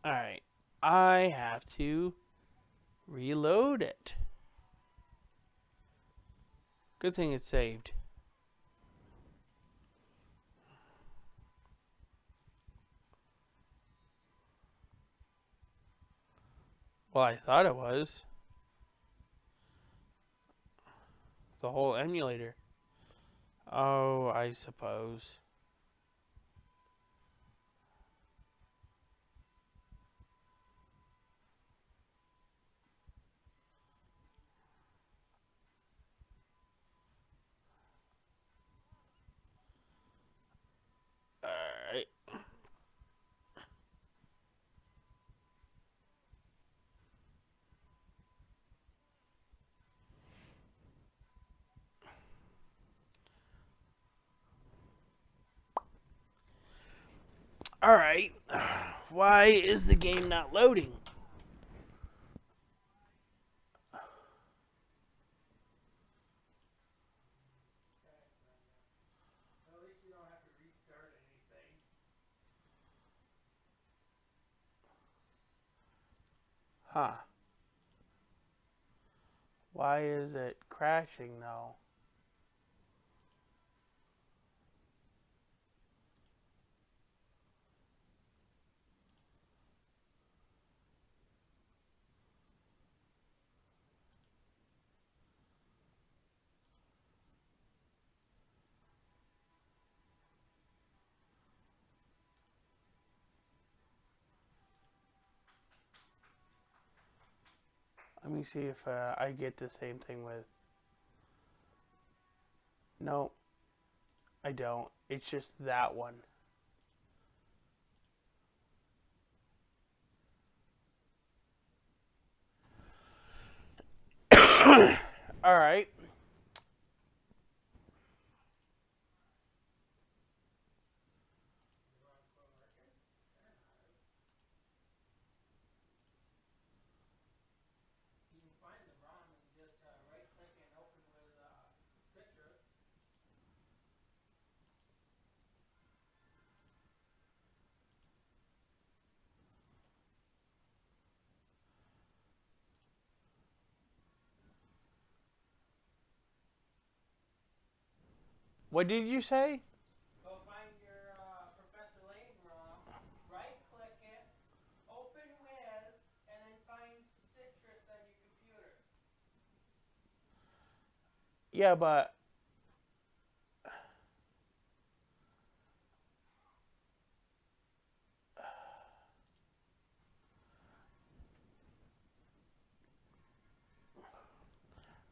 Speaker 1: Alright, I have to reload it. Good thing it's saved. Well, I thought it was. The whole emulator. Oh, I suppose. Alright. Alright. Why is the game not loading? Huh. Why is it crashing though? Let me see if I get the same thing with... No, I don't. It's just that one. Alright. What did you say? Go find your Professor Layton ROM, right-click it, open with, and then find Citrus on your computer. Yeah, but...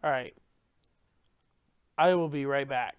Speaker 1: Alright. I will be right back.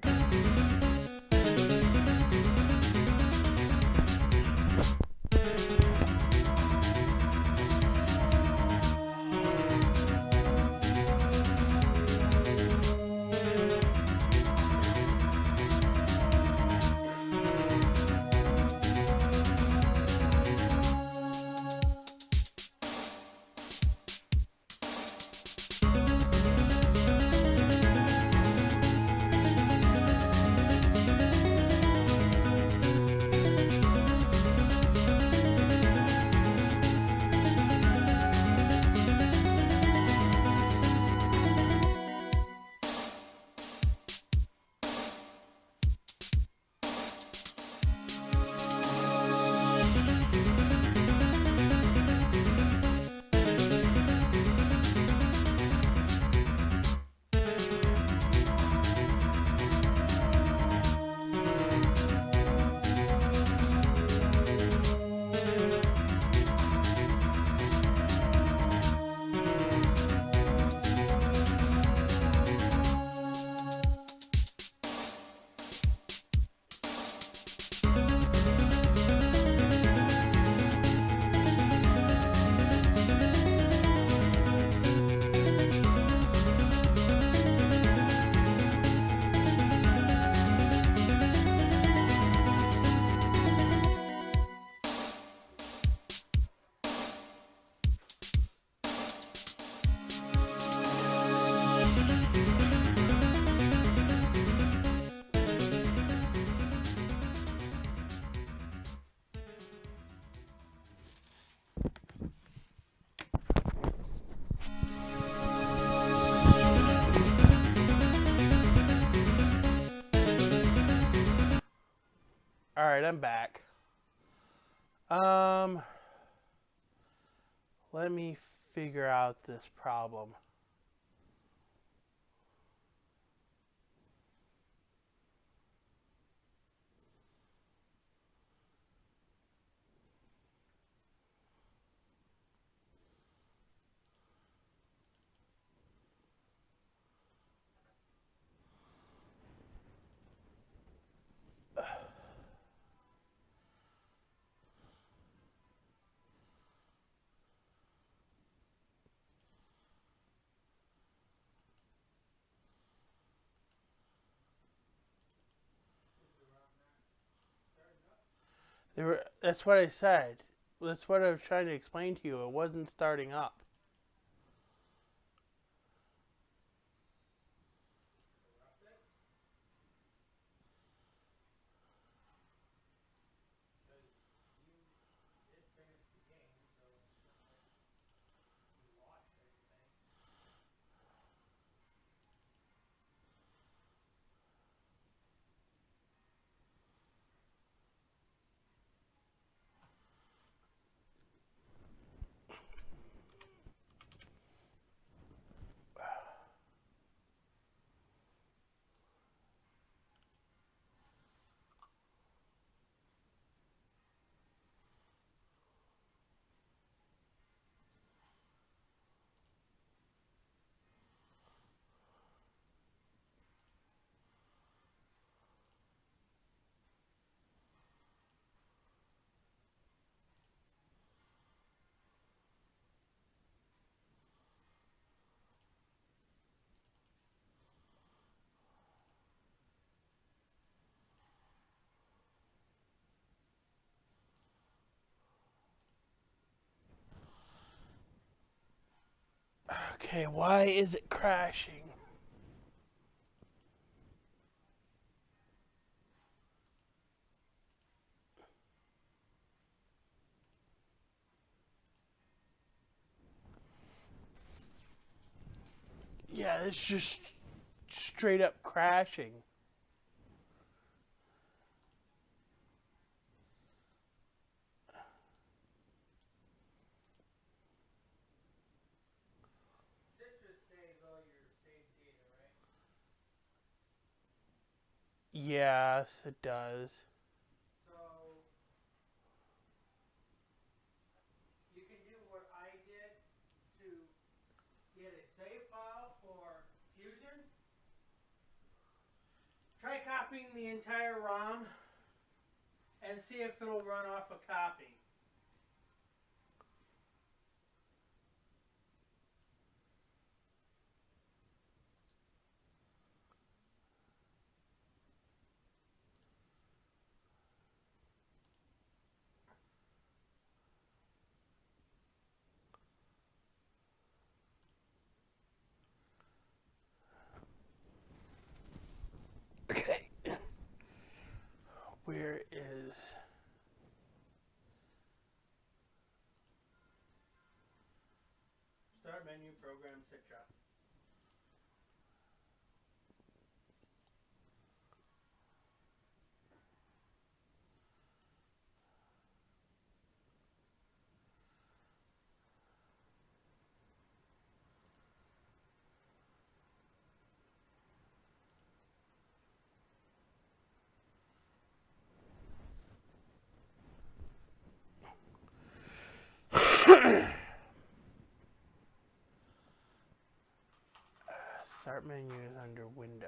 Speaker 1: Alright, I'm back. Let me figure out this problem. That's what I said. That's what I was trying to explain to you. It wasn't starting up. Okay, why is it crashing? Yeah, it's just straight up crashing. Yes, it does.
Speaker 13: So you can do what I did to get a save file for Fusion. Try copying the entire ROM and see if it'll run off a copy.
Speaker 1: Okay. Where is...
Speaker 13: Start menu, program, etc.
Speaker 1: Start menu is under Windows.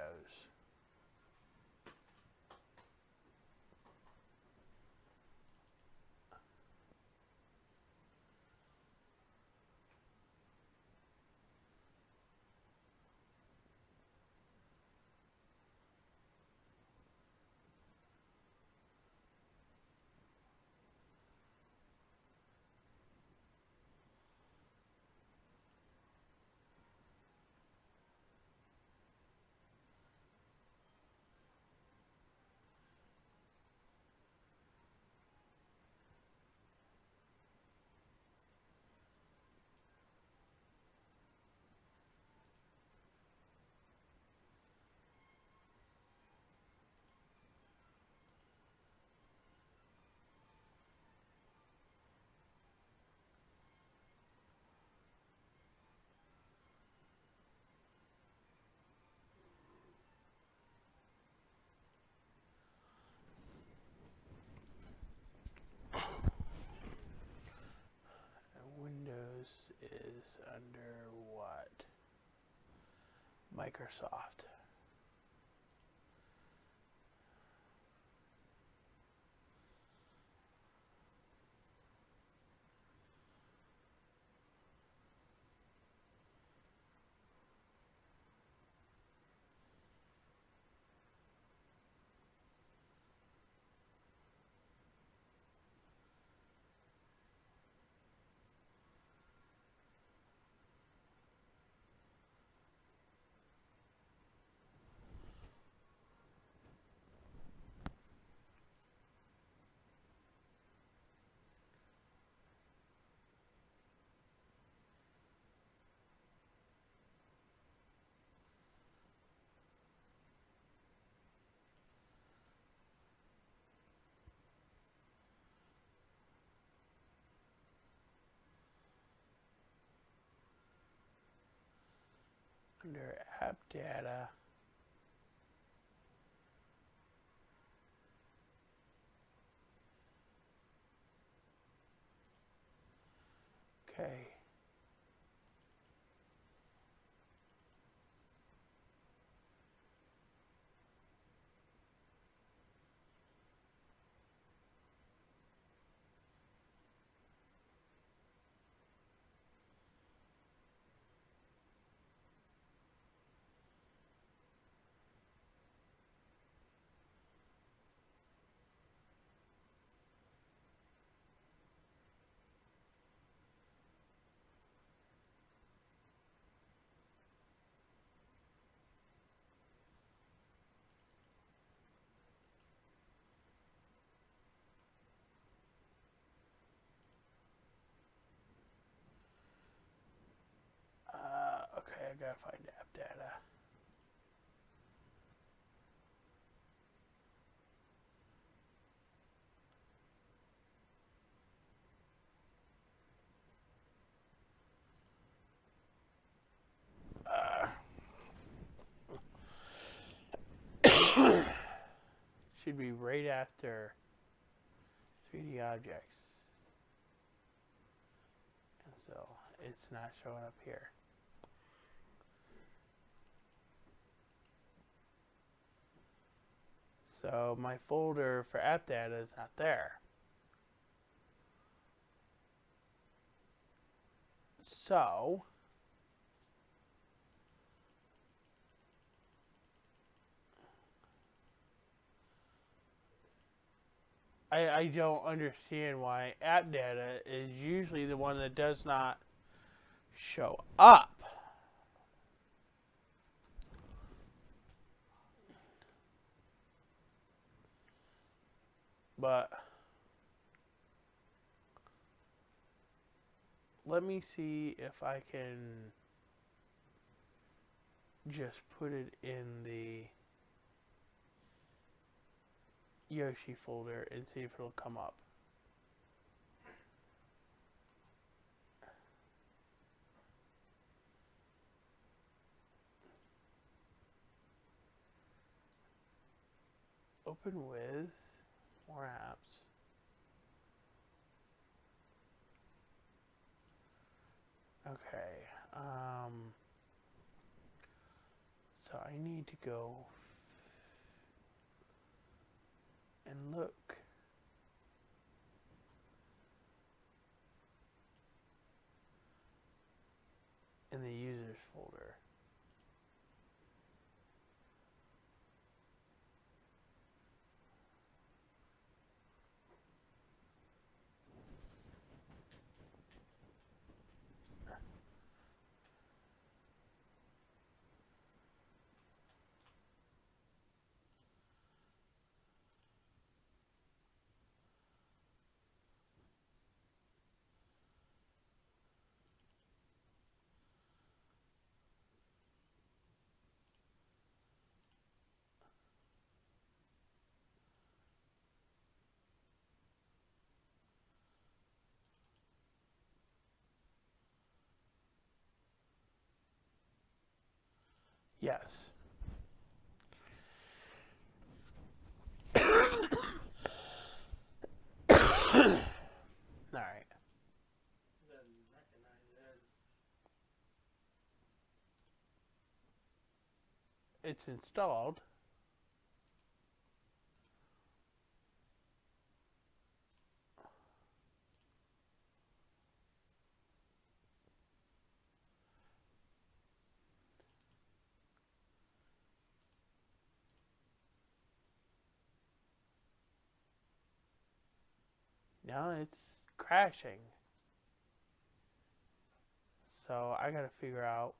Speaker 1: under what? Microsoft. Under app data. Okay. Okay, I gotta find app data. Should be right after 3D objects. And so it's not showing up here. So my folder for app data is not there. So I don't understand why app data is usually the one that does not show up. But let me see if I can just put it in the Yoshi folder and see if it'll come up. Open with more apps. Okay, so I need to go and look in the users folder. Yes. Alright.
Speaker 13: Doesn't recognize it as
Speaker 1: it's installed. Now it's crashing. So I gotta figure out.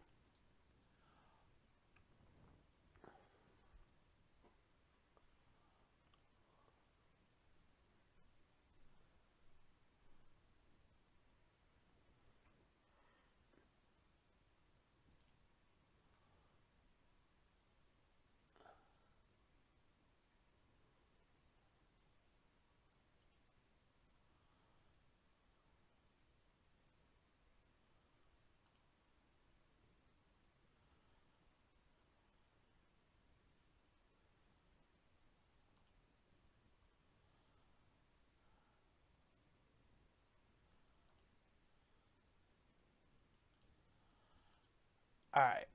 Speaker 1: Alright.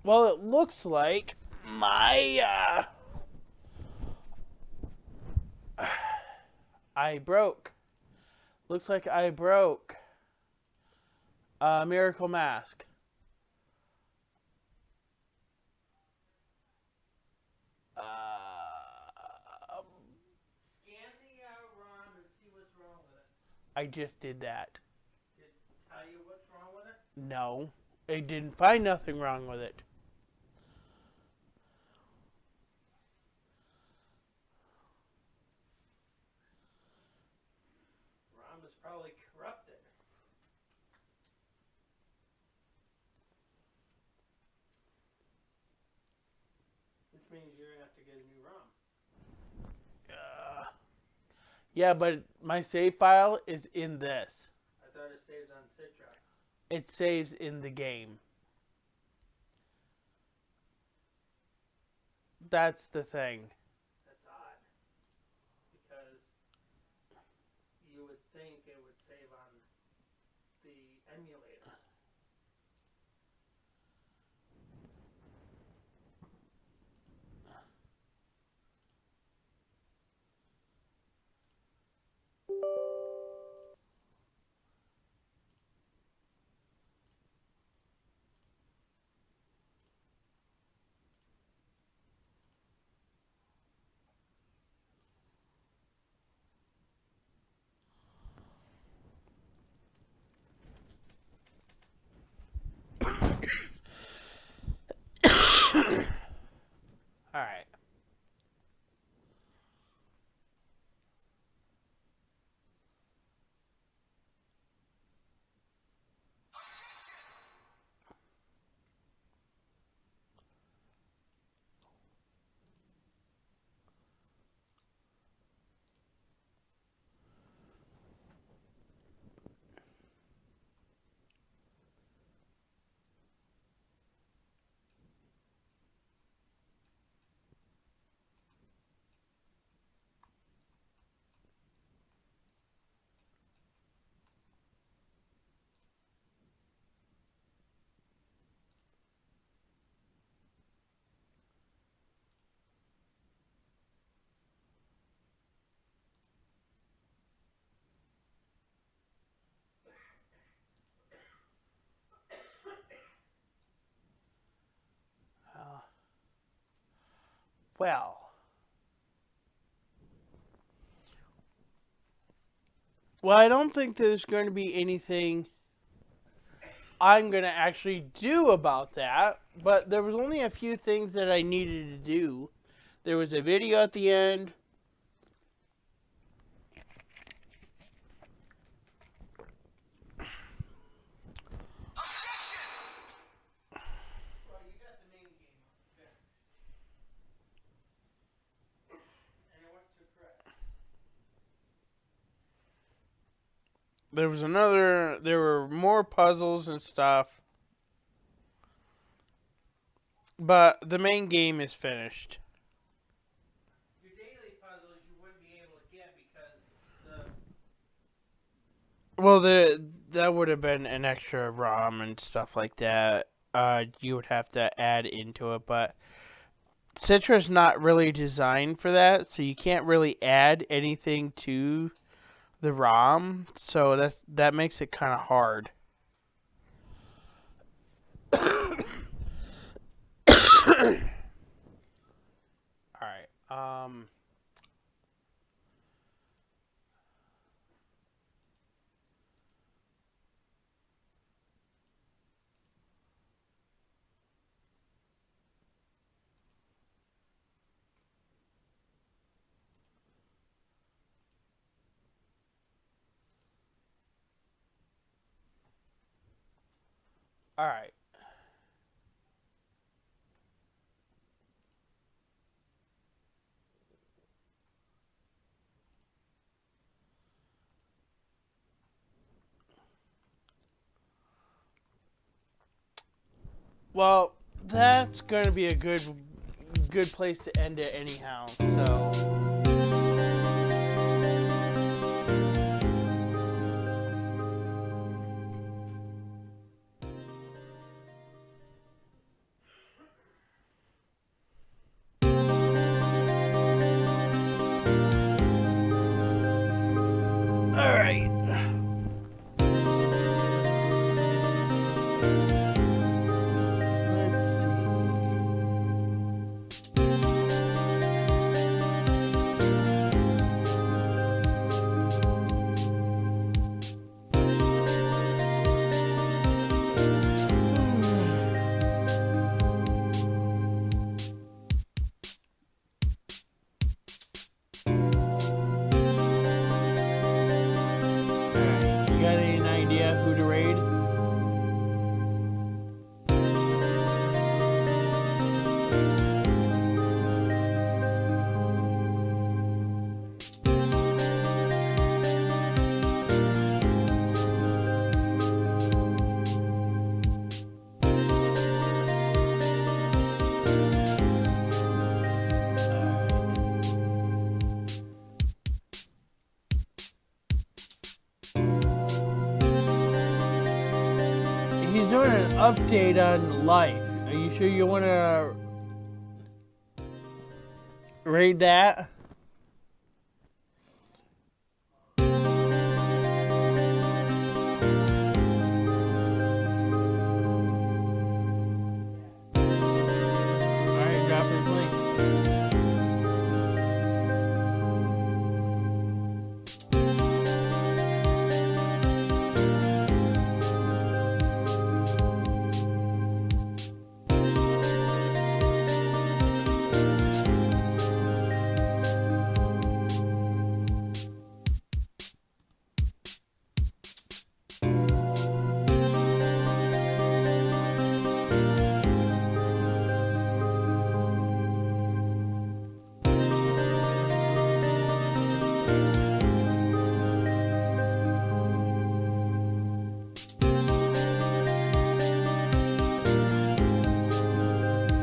Speaker 1: Well, it looks like my, I broke. Looks like I broke Miracle Mask.
Speaker 13: Scan the ROM and see what's wrong with it.
Speaker 1: I just did that.
Speaker 13: Did it tell you what's wrong with it?
Speaker 1: No. It didn't find nothing wrong with it.
Speaker 13: ROM is probably corrupted. Which means you're going to have to get a new ROM.
Speaker 1: Yeah, but my save file is in this.
Speaker 13: I thought it saves on Citra.
Speaker 1: It saves in the game. That's the thing.
Speaker 13: That's odd. Because you would think it would save on the emulator.
Speaker 1: Alright. Well, I don't think there's going to be anything I'm going to actually do about that, but there was only a few things that I needed to do. There was a video at the end. There were more puzzles and stuff. But the main game is finished.
Speaker 13: Your daily puzzles you wouldn't be able to get because
Speaker 1: Well, that would have been an extra ROM and stuff like that. you would have to add into it, but Citra's not really designed for that, so you can't really add anything to the ROM, so that makes it kind of hard. Alright, Alright. Well, that's going to be a good place to end it anyhow, so... Alright. You got any idea who to raid? He's doing an update on life. Are you sure you want to raid that? Alright, drop his link.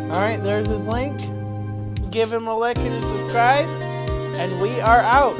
Speaker 1: Alright, there's his link. Give him a like and a subscribe. And we are out.